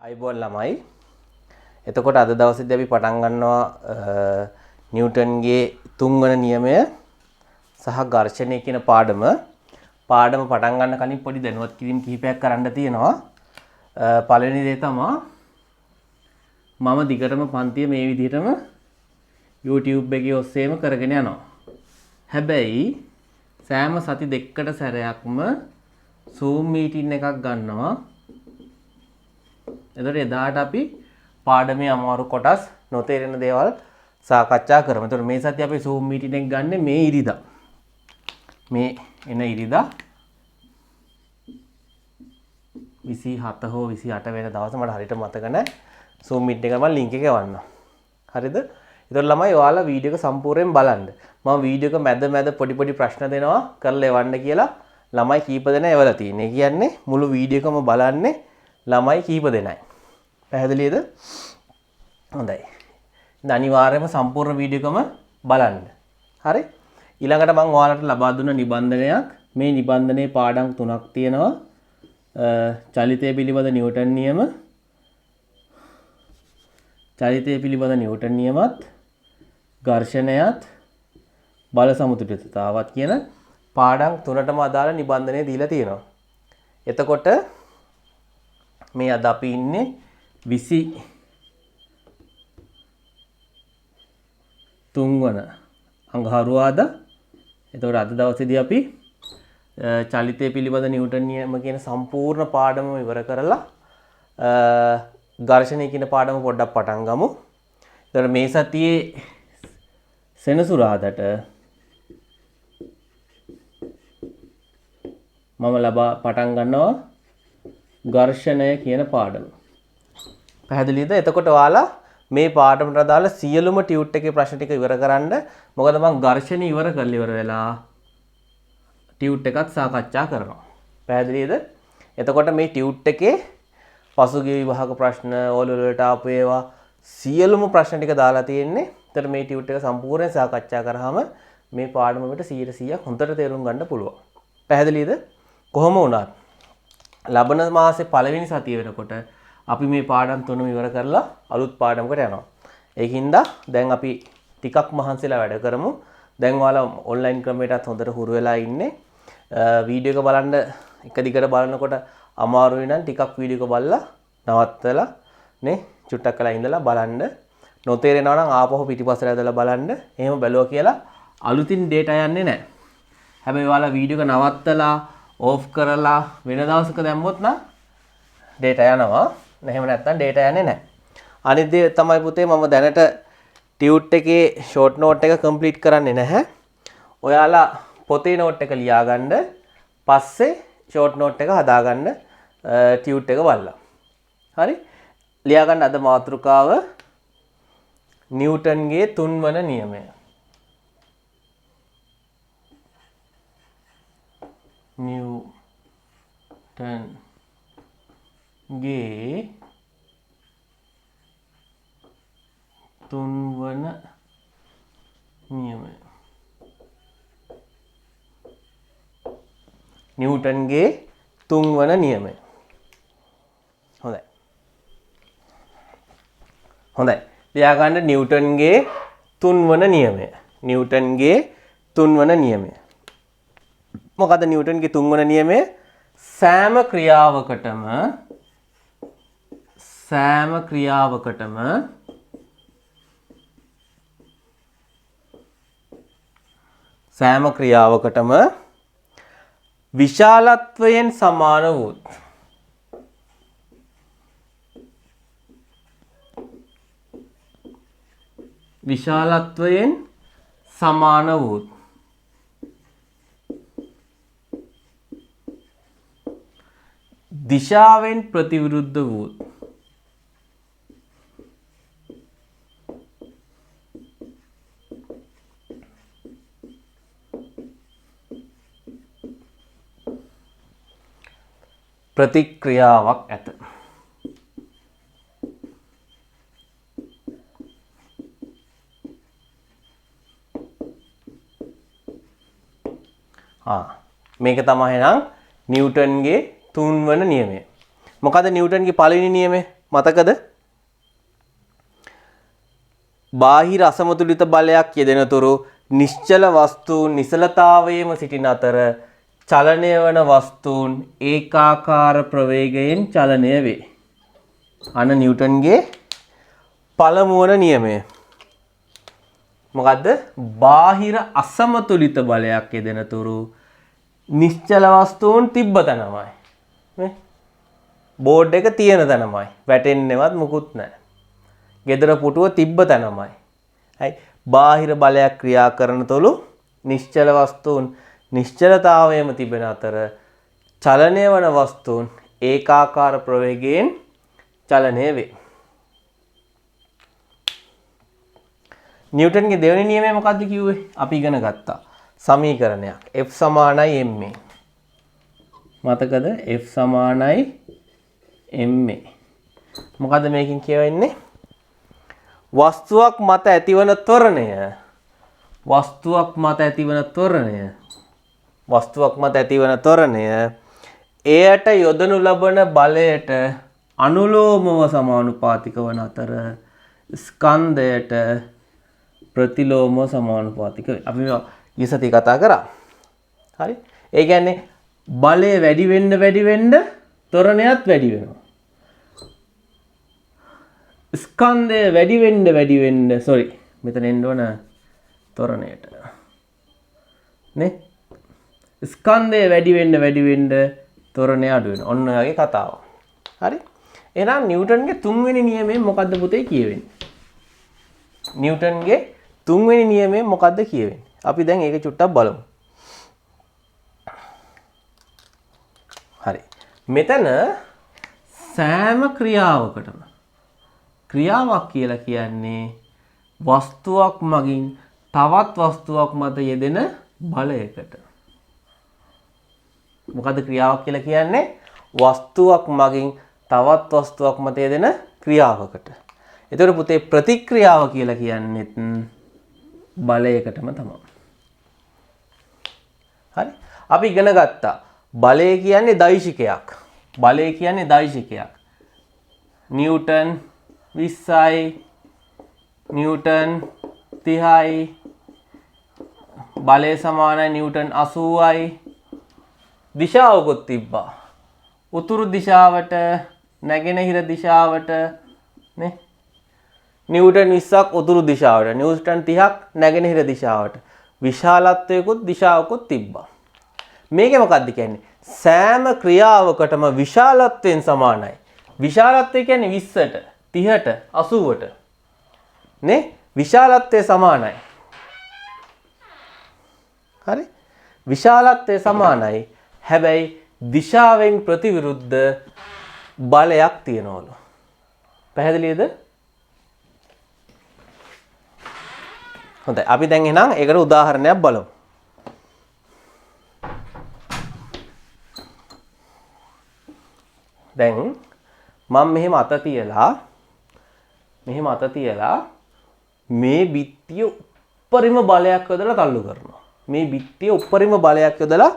අයිබෝල් ළමයි. එතකොට අද දවසේදී අපි පටන් ගන්නවා නිව්ටන්ගේ තුන්වන නියමය සහ ඝර්ෂණය කියන පාඩම. පාඩම පටන් ගන්න කලින් පොඩි දැනුවත් කිරීම කිහිපයක් කරන්න තියෙනවා. පළවෙනි දේ තමයි මම දිගටම පන්තිය මේ විදිහටම YouTube එකේ ඔස්සේම කරගෙන යනවා. හැබැයි සෑම සති දෙකකට සැරයක්ම Zoom meeting එකක් ගන්නවා. එතකොට එදාට අපි පාඩමේ අමාරු කොටස් නොතේරෙන දේවල් සාකච්ඡා කරමු. එතකොට මේ සතිය අපි Zoom meeting එක ගන්න මේ ඉරිදා. මේ එන ඉරිදා 27 හෝ 28 වෙනි දවස මට හරියට මතක නැහැ. Zoom meeting එක මම link එක එවන්නම්. හරිද? එතකොට ළමයි ඔයාලා වීඩියෝ එක සම්පූර්ණයෙන් බලන්න. මම වීඩියෝ එක මැද පොඩි ප්‍රශ්න දෙනවා කරලා එවන්න කියලා ළමයි කීප දෙනා එවලා තියෙනවා. ඒ කියන්නේ මුළු වීඩියෝ එකම බලන්නේ ළමයි කීප දෙනයි. පැහැදිලිද? හොඳයි. ඉතින් අනිවාර්යයෙන්ම සම්පූර්ණ වීඩියෝ එකම බලන්න. හරි? ඊළඟට මම ඔයාලට ලබා දුන්න නිබන්ධනයක්. මේ නිබන්ධනයේ පාඩම් 3ක් තියෙනවා. චලිතය පිළිබඳ නිව්ටන් නියම, චලිතය පිළිබඳ නිව්ටන් නියමත්, ඝර්ෂණයත්, බල සමතුලිතතාවත් කියන පාඩම් 3ටම අදාළ නිබන්ධනය දීලා තියෙනවා. එතකොට මේ අද අපි ඉන්නේ 23 වන අඟහරුවාදා. එතකොට අද දවසේදී අපි චලිතය පිළිබඳ නිව්ටන් නියම කියන සම්පූර්ණ පාඩම ඉවර කරලා ඝර්ෂණය කියන පාඩම පොඩ්ඩක් පටන් ගමු. එතකොට මේ සතියේ සෙනසුරාදාට මම පටන් ගන්නවා ඝර්ෂණය කියන පාඩම. පැහැදිලිද? එතකොට ඔයාලා මේ පාඩමට අදාළ සියලුම ටියුට් එකේ ප්‍රශ්න ටික ඉවර කරන්න. මොකද මම ඝර්ෂණ ඉවර වෙලා ටියුට් එකත් සාකච්ඡා කරනවා. පැහැදිලිද? එතකොට මේ ටියුට් එකේ පසුගිය විභාග ප්‍රශ්න, ඕලෙවල් වලට ආපු ඒවා සියලුම ප්‍රශ්න ටික දාලා තියෙන්නේ. එතකොට මේ ටියුට් එක සම්පූර්ණයෙන් සාකච්ඡා කරාම මේ පාඩම අපිට 100% හොඳට තේරුම් ගන්න පුළුවන්. පැහැදිලිද? කොහොම වුණත් ලබන මාසේ පළවෙනි සතිය වෙනකොට අපි මේ පාඩම් තුනම ඉවර කරලා අලුත් පාඩමකට යනවා. ඒකින්ද දැන් අපි ටිකක් මහන්සිලා වැඩ කරමු. දැන් ඔයාලා ඔන්ලයින් ක්‍රමයටත් හොඳට හුරු වෙලා ඉන්නේ. වීඩියෝ එක බලන්න එක දිගට බලනකොට අමාරු වෙනනම් ටිකක් වීඩියෝ එක බලලා නවත්තලා නේ චුට්ටක් කළා ඉඳලා බලන්න. නොතේරෙනවා නම් ආපහු පිටිපස්සට ඇදලා බලන්න. එහෙම බැලුවා කියලා අලුතින් data යන්නේ නැහැ. හැබැයි ඔයාලා වීඩියෝ එක නවත්තලා ඕෆ් කරලා වෙන දවසක දැම්මොත් නම් data යනවා. එහෙම නැත්නම් data යන්නේ නැහැ. අනිත් දේ තමයි පුතේ මම දැනට ටියුට් එකේ ෂෝට් නෝට් එක කම්ප්ලීට් කරන්නේ නැහැ. ඔයාලා පොතේ නෝට් එක ලියාගන්න. පස්සේ ෂෝට් නෝට් එක හදාගන්න ටියුට් එක බලලා. හරි? ලියාගන්න අද මාතෘකාව නිව්ටන්ගේ තුන්වන නියමය. නිව්ටන්ගේ තුන්වන නියමය. නිව්ටන්ගේ තුන්වන නියමය. හොඳයි. හොඳයි. ලියාගන්න නිව්ටන්ගේ තුන්වන නියමය. නිව්ටන්ගේ තුන්වන නියමය. මොකද නිව්ටන්ගේ තුන්වන නියමය? සෑම ක්‍රියාවකටම විශාලත්වයෙන් සමාන වූත් දිශාවෙන් ප්‍රතිවිරුද්ධ වූත් ප්‍රතික්‍රියාවක් ඇත. මේක තමයි නම් නිව්ටන්ගේ තුන්වන නියමය. මොකද නිව්ටන්ගේ පළවෙනි නියමය? මතකද? බාහිර අසමතුලිත බලයක් යෙදෙනතුරු නිශ්චල වස්තුන් නිසලතාවයේම සිටින අතර චලනය වන වස්තුන් ඒකාකාර ප්‍රවේගයෙන් චලනය වේ. අන්න නිව්ටන්ගේ පළමු වන නියමය. මොකද්ද? බාහිර අසමතුලිත බලයක් යෙදෙනතුරු නිශ්චල වස්තුන් තිබ්බ තැනමයි. නේ? බෝඩ් එක තියෙන තැනමයි. වැටෙන්නේවත් මුකුත් නැහැ. ගෙදර පුටුව තිබ්බ තැනමයි. හයි බාහිර බලයක් ක්‍රියා කරන තුළු නිශ්චල වස්තුන් නිශ්චලතාවයේම තිබෙන අතර චලනය වන වස්තුන් ඒකාකාර ප්‍රවේගයෙන් චලනය වේ. නිව්ටන්ගේ දෙවෙනි නියමය මොකක්ද කිව්වේ? අපි ඉගෙන ගත්තා. සමීකරණයක් F සමානයි ma. මතකද? F සමානයි ma. මොකද්ද මේකෙන් කියවෙන්නේ? වස්තුවක් මත ඇතිවන ත්වරණය එයට යොදනු ලබන බලයට අනුලෝමව සමානුපාතික වන අතර ස්කන්ධයට ප්‍රතිලෝමව සමානුපාතික වේ. අපි ඊසති කතා කරා. හරි? ඒ කියන්නේ බලය වැඩි වෙන්න ත්වරණයත් වැඩි වෙනවා. ස්කන්ධය වැඩි වෙන්න මෙතන එන්න ඕන ත්වරණයට නේ ස්කන්ධය වැඩි වෙන්න ත්වරණය අඩු වෙනවා. ඔන්න ඔයගේ කතාව. හරි? එහෙනම් නිව්ටන්ගේ තුන්වෙනි නියමයෙන් මොකද්ද පුතේ කියවෙන්නේ? නිව්ටන්ගේ තුන්වෙනි නියමයෙන් මොකද්ද කියවෙන්නේ? අපි දැන් ඒක චුට්ටක් බලමු. හරි. මෙතන සෑම ක්‍රියාවක් කියලා කියන්නේ වස්තුවක් මගින් තවත් වස්තුවක් මත යෙදෙන බලයකට. මොකද්ද ක්‍රියාවක් කියලා කියන්නේ? වස්තුවක් මගින් තවත් වස්තුවක් මත යෙදෙන ක්‍රියාවකට. එතකොට පුතේ ප්‍රතික්‍රියාව කියලා කියන්නේත් බලයකටම තමයි. හරි? අපි ඉගෙන ගත්තා. බලය කියන්නේ දෛශිකයක්. නිව්ටන් 20යි නිව්ටන් 30යි බලය සමානයි නිව්ටන් 80යි දිශාවකුත් තිබ්බා. උතුරු දිශාවට නැගෙනහිර දිශාවට නේ නිව්ටන් 20ක් උතුරු දිශාවට නිව්ටන් 30ක් නැගෙනහිර දිශාවට විශාලත්වයකුත් දිශාවකුත් තිබ්බා. මේක මොකක්ද කියන්නේ? සෑම ක්‍රියාවකටම විශාලත්වයෙන් සමානයි. විශාලත්වය කියන්නේ 20ට 30ට 80ට නේ විශාලත්වය සමානයි. හරි? විශාලත්වය සමානයි. හැබැයි දිශාවෙන් ප්‍රතිවිරුද්ධ බලයක් තියනවලු. පැහැදිලිද? හොඳයි. අපි දැන් එහෙනම් ඒකට උදාහරණයක් බලමු. දැන් මම මෙහෙම අත තියලා මේ බිත්තිය උප්පරිම බලයක් යොදලා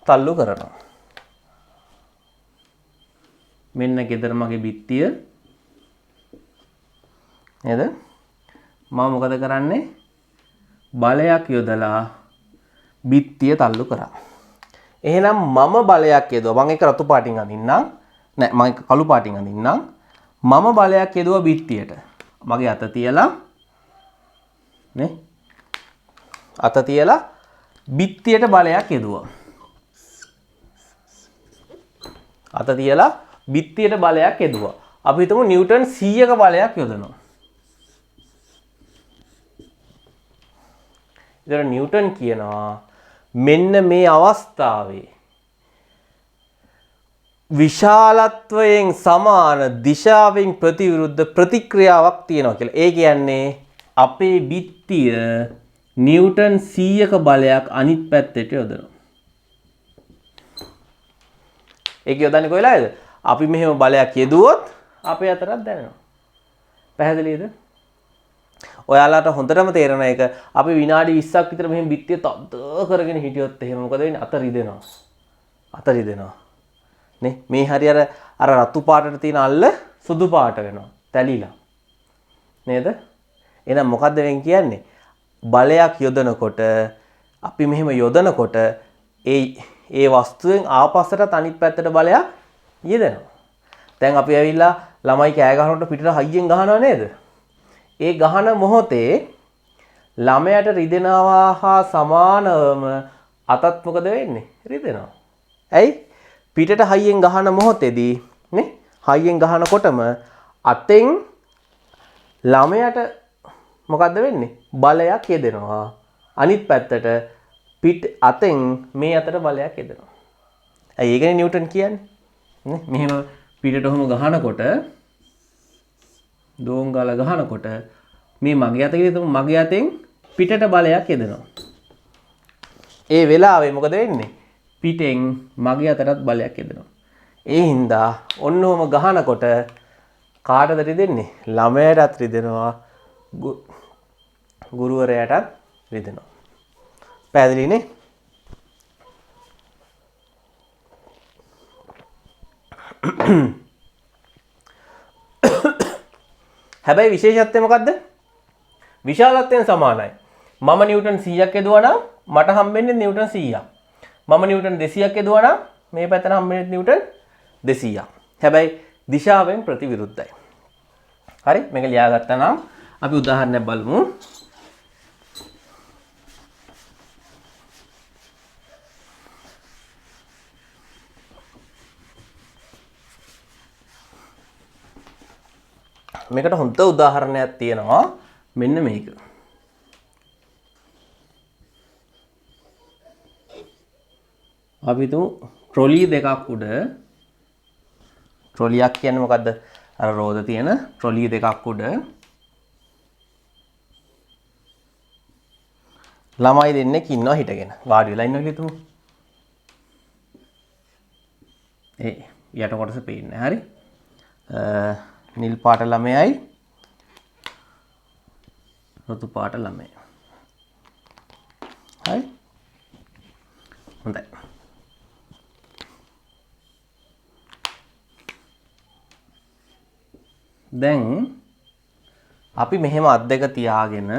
තල්ලු කරනවා. මෙන්න ගෙදර මගේ බිත්තිය නේද? මම මොකද කරන්නේ? බලයක් යොදලා බිත්තිය තල්ලු කරා. එහෙනම් මම බලයක් යදුවා. මම ඒක රතු පාටින් අඳින්නම්. නෑ මම ඒක කළු පාටින් අඳින්නම්. මම බලයක් යදුවා බිත්තියට. මගේ අත තියලා නේ අත තියලා බිත්තියට බලයක් යදුවා. අපි හිතමු නිව්ටන් 100ක බලයක් යොදනවා. ඉතින් නිව්ටන් කියනවා මෙන්න මේ අවස්ථාවේ විශාලත්වයෙන් සමාන දිශාවෙන් ප්‍රතිවිරුද්ධ ප්‍රතික්‍රියාවක් තියෙනවා කියලා. ඒ කියන්නේ අපේ බිත්තිය නිව්ටන් 100ක බලයක් අනිත් පැත්තට යොදනවා. ඒක යොදන්නේ කොයිලාද? අපි මෙහෙම බලයක් යෙදුවොත් අපේ අතරත් දැනෙනවා. පැහැදිලිද? ඔයාලට හොඳටම තේරෙන එක අපි විනාඩි 20ක් විතර මෙහෙම බිත්තිය තද්ද කරගෙන හිටියොත් එහෙම මොකද වෙන්නේ? අත රිදෙනවා. නේ මේ හරිය අර රතු පාටට තියෙන අල්ල සුදු පාට වෙනවා. තැලිලා. නේද? එහෙනම් මොකද්ද වෙන් කියන්නේ? බලයක් යොදනකොට අපි මෙහෙම යොදනකොට ඒ වස්තුවෙන් ආපස්සට අනිත් පැත්තට බලයක් යෙදෙනවා. දැන් අපි ඇවිල්ලා ළමයි කෑ ගහනකොට පිටට හයියෙන් ගහනවා නේද? ඒ ගහන මොහොතේ ළමයට රිදෙනවා හා සමානවම අතත් මොකද වෙන්නේ? රිදෙනවා. ඇයි? පිටට හයියෙන් ගහන මොහොතේදී නේ හයියෙන් ගහනකොටම අතෙන් ළමයට මොකද්ද වෙන්නේ? බලයක් යෙදෙනවා. අනිත් පැත්තට අතෙන් මේ අතට බලයක් යෙදෙනවා. ඇයි ඒකනේ නිව්ටන් කියන්නේ? නේ මෙහෙම පිටට ඔහොම ගහනකොට දෝංගල ගහනකොට මේ මගේ අත කියලා තුමු මගේ අතෙන් පිටට බලයක් යෙදෙනවා. ඒ වෙලාවේ මොකද වෙන්නේ? පිටෙන් මගේ අතටත් බලයක් යෙදෙනවා. ඒ හින්දා ඔන්නෝම ගහනකොට කාටද රිදෙන්නේ? ළමයටත් රිදෙනවා. ගුරුවරයාටත් රිදෙනවා. පැහැදිලිනේ? හැබැයි විශේෂත්වය මොකද්ද? විශාලත්වයෙන් සමානයි. මම නිව්ටන් 100ක් යදුවා නම් මට හම්බෙන්නේ නිව්ටන් 100ක්. මම නිව්ටන් 200ක් යදුවා නම් මේ පැත්තට හම්බෙන්නේ නිව්ටන් 200ක්. හැබැයි දිශාවෙන් ප්‍රතිවිරුද්ධයි. හරි? මේක ලියාගත්තා නම් අපි උදාහරණයක් බලමු. මේකට හොඳ උදාහරණයක් තියෙනවා. මෙන්න මේක. අපි තුමු ට්‍රොලි දෙකක් උඩ ට්‍රොලියක් කියන්නේ මොකද්ද? අර රෝද තියෙන ට්‍රොලි දෙකක් උඩ ළමයි දෙන්නෙක් ඉන්නවා හිටගෙන. වාඩි වෙලා ඉන්නවා කියලා තුමු. යට කොටස පේන්නේ. හරි? නිල් පාට ළමයයි රතු පාට ළමයි. හරි? හොඳයි. දැන් අපි මෙහෙම අත් දෙක තියාගෙන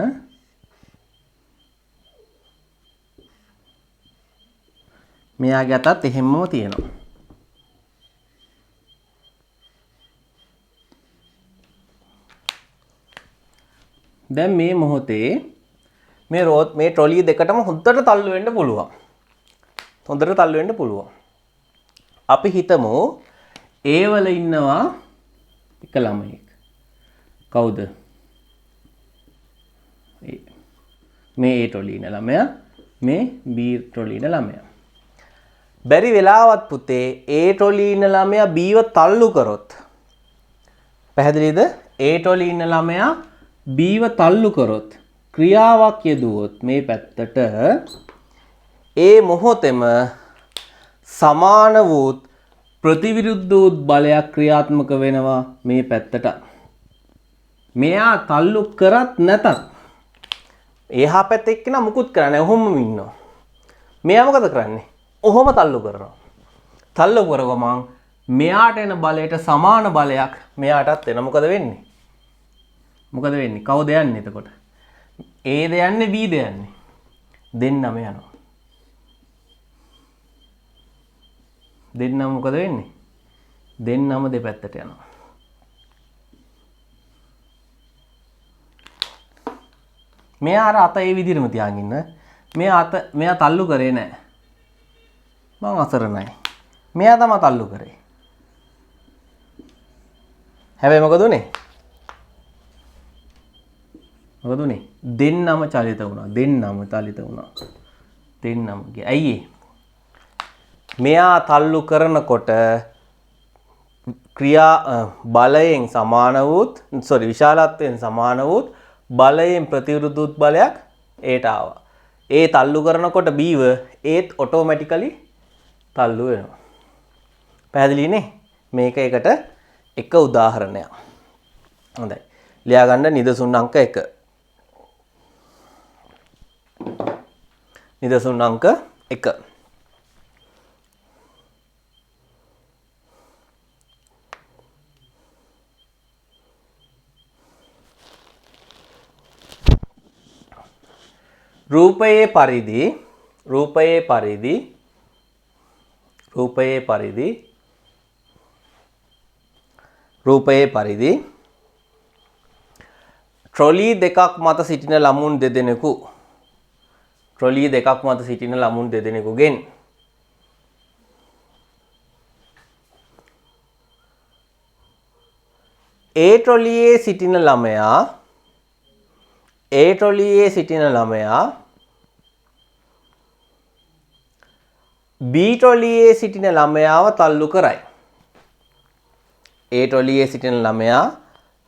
මෙයාගේ අතත් එහෙමම තියෙනවා. දැන් මේ මොහොතේ මේ ට්‍රොලි දෙකටම හොඳට තල්ලු වෙන්න පුළුවන්. හොඳට තල්ලු වෙන්න පුළුවන්. අපි හිතමු A වල ඉන්නවා එක ළමයෙක්. කවුද? මේ A ට්‍රොලි ඉන්න ළමයා, මේ B ට්‍රොලි ඉන්න ළමයා. බැරි වෙලාවත් පුතේ A ට්‍රොලි ඉන්න ළමයා B ව තල්ලු කරොත් පැහැදිලිද? A ට්‍රොලි ඉන්න ළමයා B ව තල්ලු කරොත් ක්‍රියාවක් යෙදුවොත් මේ පැත්තට ඒ මොහොතේම සමාන වූ ප්‍රතිවිරුද්ධ වූ බලයක් ක්‍රියාත්මක වෙනවා මේ පැත්තට. මෙයා තල්ලු කරත් නැතත් එහා පැත්තේ එක්කෙනා මුකුත් කරන්නේ නැහැ. ඔහොමම ඉන්නවා. මෙයා මොකද කරන්නේ? ඔහොම තල්ලු කරනවා. තල්ලු කරගමන් මෙයාට එන බලයට සමාන බලයක් මෙයාටත් එන. මොකද වෙන්නේ? මොකද වෙන්නේ? කවුද යන්නේ එතකොට? Aද යන්නේ Bද යන්නේ? දෙන්නම යනවා. දෙන්නම මොකද වෙන්නේ? දෙන්නම දෙපැත්තට යනවා. මෙයා අර අත ඒ විදිහටම තියාගෙන ඉන්න. මෙයා තල්ලු කරේ නැහැ. මං අසරණයි. මෙයා තමයි තල්ලු කරේ. හැබැයි මොකද උනේ? මොකද උනේ? දෙන්නම චලිත වුණා. දෙන්නම චලිත වුණා. දෙන්නම ගියා. ඇයි ඒ? මෙයා තල්ලු කරනකොට බලයෙන් සමාන වූත් විශාලත්වයෙන් සමාන වූත් බලයෙන් ප්‍රතිවිරුද්ධ බලයක් ඒට ආවා. ඒ තල්ලු කරනකොට බීව ඒත් ඔටෝමැටිකලි තල්ලු වෙනවා. පැහැදිලිනේ? මේක එකට එක උදාහරණයක්. හොඳයි. ලියා ගන්න නිදසුන් අංක 1. නිදසුන් අංක 1. රූපයේ පරිදි ට්‍රොලි දෙකක් මත සිටින ළමුන් දෙදෙනෙකුගෙන් ඒ ට්‍රොලියේ සිටින ළමයා B ට්‍රොලියේ සිටින ළමයාව තල්ලු කරයි. A ට්‍රොලියේ සිටින ළමයා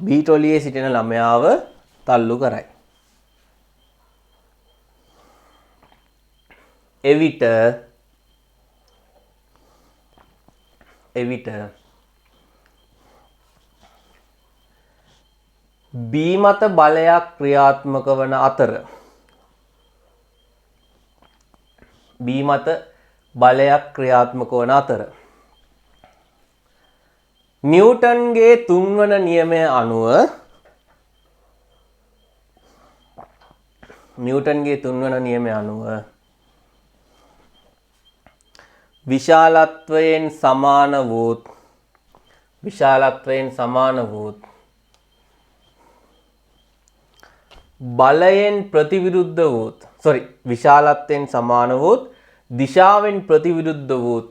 B ට්‍රොලියේ සිටින ළමයාව තල්ලු කරයි. එවිට B මත බලයක් ක්‍රියාත්මක වන අතර නිව්ටන්ගේ තුන්වන නියමය අනුව විශාලත්වයෙන් සමාන වූත් බලයෙන් ප්‍රතිවිරුද්ධ වූත් විශාලත්වයෙන් සමාන වූත් දිශාවෙන් ප්‍රතිවිරුද්ධ වූත්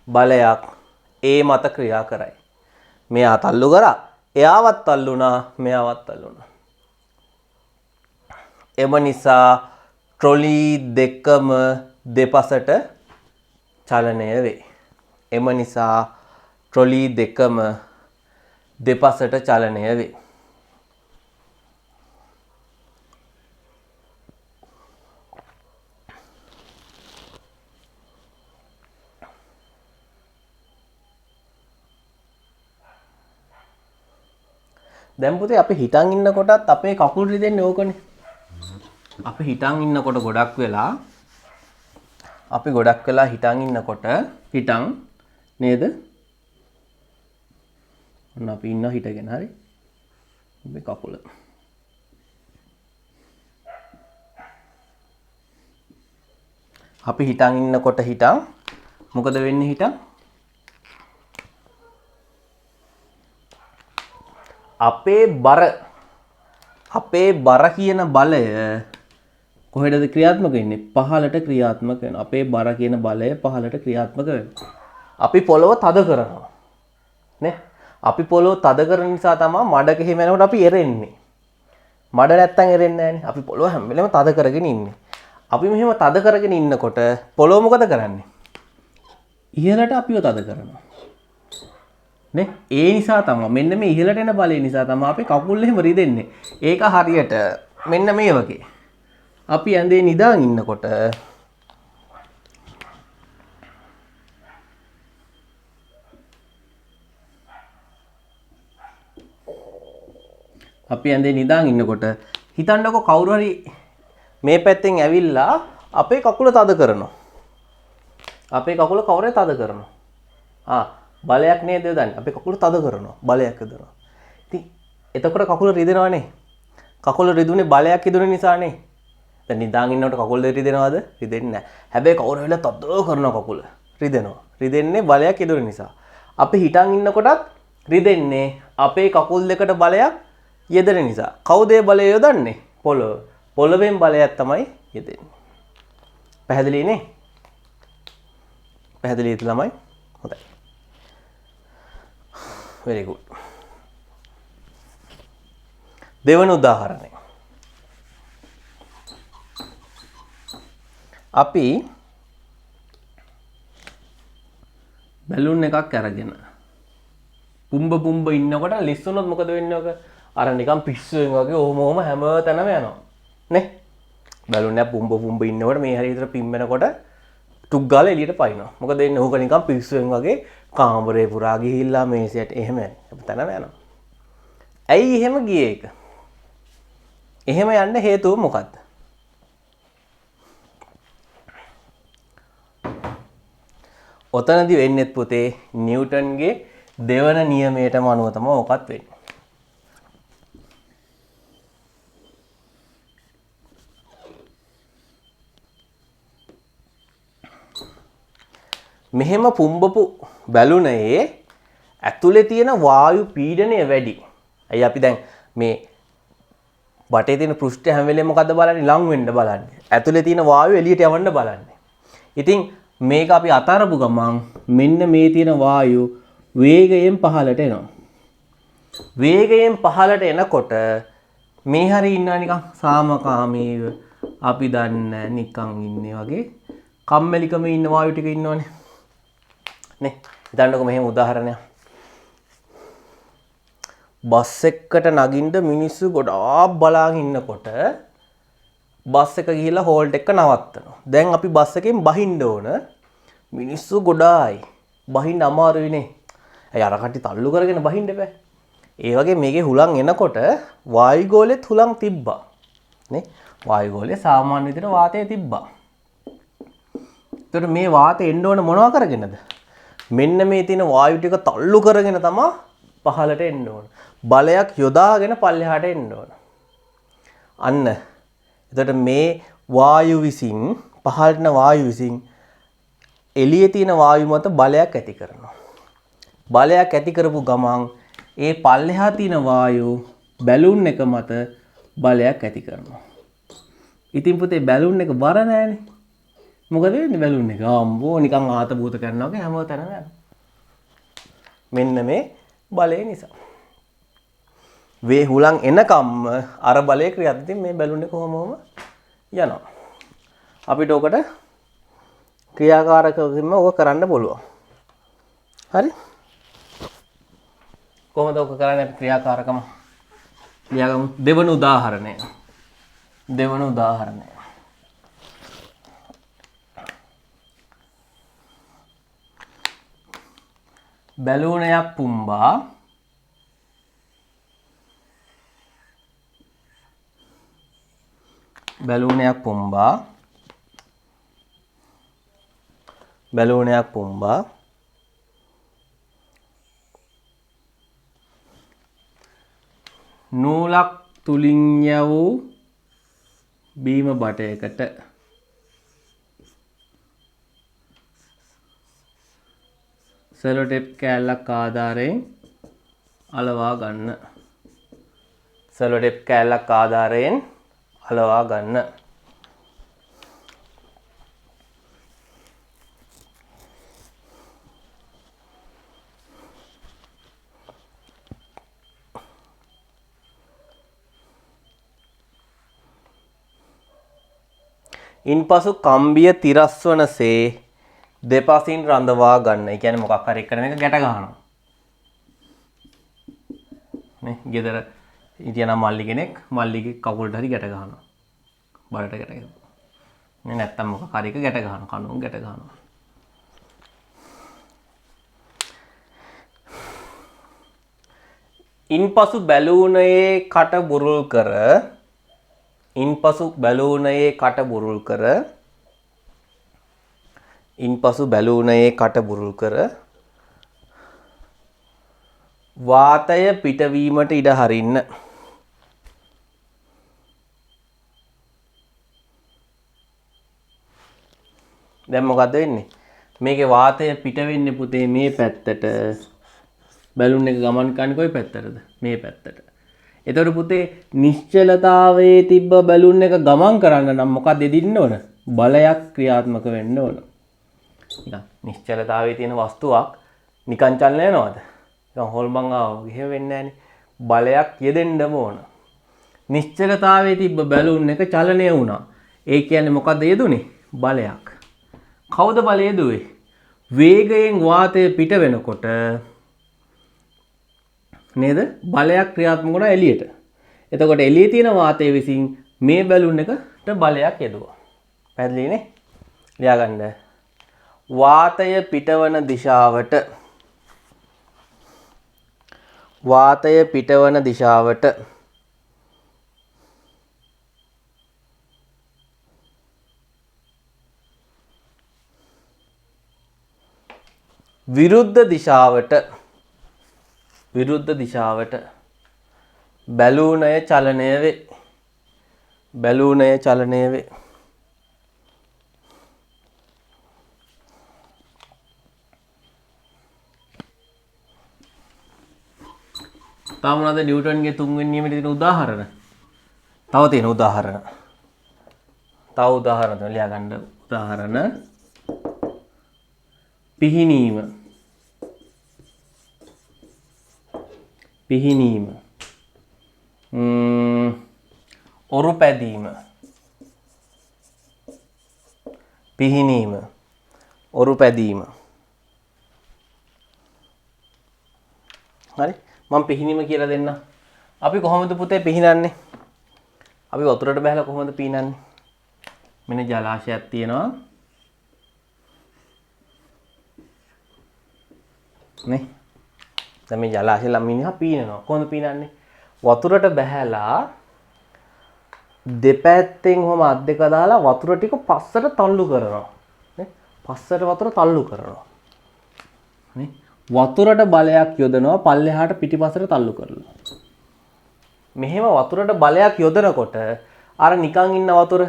බලයක් ඒ මත ක්‍රියා කරයි. මෙයා තල්ලු කරා, එයාවත් තල්ලුණා, මෙයාවත් තල්ලුණා. එම නිසා ට්‍රොලි දෙකම දෙපසට චලනය වේ. දැන් පුතේ අපි හිටන් ඉන්නකොටත් අපේ කකුල් රිදෙන්නේ ඕකනේ. අපි හිටන් ඉන්නකොට ගොඩක් වෙලා හිටන් නේද? ඔන්න අපි ඉන්න හිටගෙන හරි. මේ කකුල. අපි හිටන් ඉන්නකොට මොකද වෙන්නේ අපේ බර කියන බලය කොහෙටද ක්‍රියාත්මක වෙන්නේ? පහළට ක්‍රියාත්මක වෙනවා. අපේ බර කියන බලය පහළට ක්‍රියාත්මක වෙනවා. අපි පොළව තද කරනවා. නේ? අපි පොළව තද කරන නිසා තමයි මඩක හිම යනකොට අපි එරෙන්නේ. මඩ නැත්තම් එරෙන්නේ නැහනේ. අපි පොළව හැම වෙලේම තද කරගෙන ඉන්නේ. අපි මෙහෙම තද කරගෙන ඉන්නකොට පොළව මොකද කරන්නේ? ඉහළට අපිව තද කරනවා. නේ? ඒ නිසා තමයි මෙන්න මේ ඉහළට එන බලය නිසා තමයි අපේ කකුල් එහෙම රිදෙන්නේ. ඒක හරියට මෙන්න මේ වගේ. අපි ඇඳේ නිදාගෙන ඉන්නකොට හිතන්නකො කවුරු හරි මේ පැත්තෙන් ඇවිල්ලා අපේ කකුල තද කරනවා. බලයක් නේද යොදන්නේ? අපේ කකුල තද කරනවා. බලයක් යොදනවා. ඉතින් එතකොට කකුල රිදෙනවනේ. කකුල රිදුනේ බලයක් යොදන නිසානේ. දැන් නිදාගෙන ඉන්නකොට කකුල් දෙක රිදෙනවද? රිදෙන්නේ නැහැ. හැබැයි කවුරු වෙලා තද කරනවා කකුල. රිදෙනවා. රිදෙන්නේ බලයක් යොදන නිසා. අපි හිටන් ඉන්නකොටත් රිදෙන්නේ අපේ කකුල් දෙකට බලයක් යෙදෙන නිසා. කවුද ඒ බලය යොදන්නේ? පොළොව. පොළොවෙන් බලයක් තමයි යෙදෙන්නේ. පැහැදිලිනේ? පැහැදිලිද ළමයි? හොඳයි. very good. දෙවන උදාහරණය. අපි බැලුන් එකක් අරගෙන පුම්බ ඉන්නකොට ලිස්සුනොත් මොකද වෙන්නේ ඔක? අර නිකන් පිස්සුවෙන් වගේ ඔහොම හැම තැනම යනවා. නේ? බැලුන් එක පුම්බ ඉන්නකොට මේ හරිය විතර පිම්බෙනකොට ටුක් ගාලා එළියට පයින්නවා. මොකද එන්නේ ඕක නිකන් පිස්සුවෙන් වගේ කාමරේ පුරා ගිහිල්ලා මේසයට එහෙම තැනම යනවා. ඇයි එහෙම ගියේ ඒක? එහෙම යන්න හේතුව මොකක්ද? ඔතනදි වෙන්නේ පුතේ නිව්ටන්ගේ දෙවන නියමයටම අනුව තමයි ඔකත් වෙන්නේ. මෙහෙම පුම්බපු බැලුනේ ඇතුලේ තියෙන වායු පීඩනය වැඩි. අයි අපි දැන් මේ බටේ තියෙන පෘෂ්ඨය හැම වෙලේම මොකද්ද බලන්නේ? ලං වෙන්න බලන්නේ. ඇතුලේ තියෙන වායුව එළියට යවන්න බලන්නේ. ඉතින් මේක අපි අතාරපු ගමන් මෙන්න මේ තියෙන වායු වේගයෙන් පහළට එනවා. වේගයෙන් පහළට එනකොට මේ හරිය ඉන්නවා නිකන් සාමකාමීව අපි දන්නේ නිකන් ඉන්නේ වගේ කම්මැලිකම ඉන්න වායු ටික ඉන්නවනේ. නේ. හිතන්නකො මෙහෙම උදාහරණයක්. බස් එකකට නගින්න මිනිස්සු ගොඩාක් බලාගෙන ඉන්නකොට බස් එක ගිහිල්ලා හෝල්ට් එක නවත්තනවා. දැන් අපි බස් එකෙන් බහින්න ඕන. මිනිස්සු ගොඩායි. බහින්න අමාරුයිනේ. අය අර කටි තල්ලු කරගෙන බහින්න බෑ. ඒ වගේ මේකේ හුලං එනකොට වායුගෝලෙත් හුලං තිබ්බා. නේ? වායුගෝලයේ සාමාන්‍ය විදිහට වාතය තිබ්බා. ඒතකොට මේ වාතය එන්න ඕන මොනවා කරගෙනද? මෙන්න මේ තියෙන වායු ටික තල්ලු කරගෙන තමයි පහළට එන්න ඕන. බලයක් යොදාගෙන පල්ලෙහාට එන්න ඕන. අන්න. එතකොට මේ වායු විසින් පහළට යන වායු විසින් එළියේ තියෙන වායු මත බලයක් ඇති කරනවා. බලයක් ඇති කරපු ගමන් ඒ පල්ලෙහා තියෙන වායු බැලුන් එක මත බලයක් ඇති කරනවා. ඉතින් පුතේ බැලුන් එක බර නෑනේ. මොකද වෙන්නේ බැලුන් එක? අම්බෝ නිකන් ආත භූත කරනවා වගේ හැමතැනම යනවා. මෙන්න මේ බලය නිසා. වේ හුලං එනකම්ම අර බලයේ ක්‍රියාත්මක මේ බැලුන් එක කොහොමම යනවා. අපිට ඔකට ක්‍රියාකාරකවකින්ම ඕක කරන්න පුළුවන්. හරි? කොහොමද ඔක කරන්නේ අපි ක්‍රියාකාරකම? ලියාගමු. දෙවන උදාහරණය. බැලූනයක් පුම්බා නූලක් තුලින් යවූ බීම බටයකට සෙලොටේප් කෑල්ලක් ආධාරයෙන් අලවා ගන්න. ඉන්පසු කම්බිය තිරස්වනසේ දෙපසින් රඳවා ගන්න. ඒ කියන්නේ මොකක් හරි එක්කන මේක ගැට ගන්නවා. නේ ගෙදර හිටියනම් මල්ලි කෙනෙක් මල්ලිගේ කකුලට හරි ගැට ගන්නවා. බලට ගැට ගන්නවා. නේ නැත්තම් මොකක් හරි එක ගැට ගන්නවා. කණුන් ගැට ගන්නවා. ඉන්පසු බැලූනයේ කට බුරුල් කර වාතය පිටවීමට ඉඩ හරින්න. දැන් මොකද වෙන්නේ? මේකේ වාතය පිට වෙන්නේ පුතේ මේ පැත්තට. බැලුන් එක ගමන් කරන්නේ කොයි පැත්තටද? මේ පැත්තට. එතකොට පුතේ නිශ්චලතාවයේ තිබ්බ බැලුන් එක ගමන් කරන්න නම් මොකක්ද දෙදින්න ඕන? බලයක් ක්‍රියාත්මක වෙන්න ඕන. නිකන් නිශ්චලතාවයේ තියෙන වස්තුවක් නිකන් චලනය යනවද? නිකන් හොල්මන් ආව එහෙම වෙන්නේ නැහනේ. බලයක් යෙදෙන්නම ඕන. නිශ්චලතාවයේ තිබ්බ බැලුන් එක චලනය වුණා. ඒ කියන්නේ මොකද්ද යෙදුනේ? බලයක්. කවුද බලය යෙදුවේ? වේගයෙන් වාතය පිට වෙනකොට නේද? බලයක් ක්‍රියාත්මක වුණා එළියට. එතකොට එළියේ තියෙන වාතය විසින් මේ බැලුන් එකට බලයක් යෙදුවා. පැහැදිලිනේ? ලියාගන්න. වාතය පිටවන දිශාවට විරුද්ධ දිශාවට බැලූනය චලනය වේ. තාම මොනවද නිව්ටන්ගේ තුන්වෙනි නියමයේ තියෙන උදාහරණ? තව තියෙන උදාහරණ. තව උදාහරණ තමයි ලියා ගන්න. උදාහරණ පිහිනීම. පිහිනීම. ඔරු පැදීම. පිහිනීම. ඔරු පැදීම. හරි මම පිහිනීම කියලා දෙන්න. අපි කොහොමද පුතේ පිහිනන්නේ? අපි වතුරට බහලා කොහොමද පිහිනන්නේ? මෙන්න ජලාශයක් තියෙනවා. නේ? දැන් මේ ජලාශය ළම ඉන්නවා පීනනවා. කොහොමද පීනන්නේ? වතුරට බහලා දෙපැත්තෙන් කොහොම අත් දෙක දාලා වතුර ටික පස්සට තල්ලු කරනවා. නේ? පස්සට වතුර තල්ලු කරනවා. නේ? වතුරට බලයක් යොදනවා පල්ලෙහාට පිටිපස්සට තල්ලු කරලා. මෙහෙම වතුරට බලයක් යොදනකොට අර නිකන් ඉන්න වතුර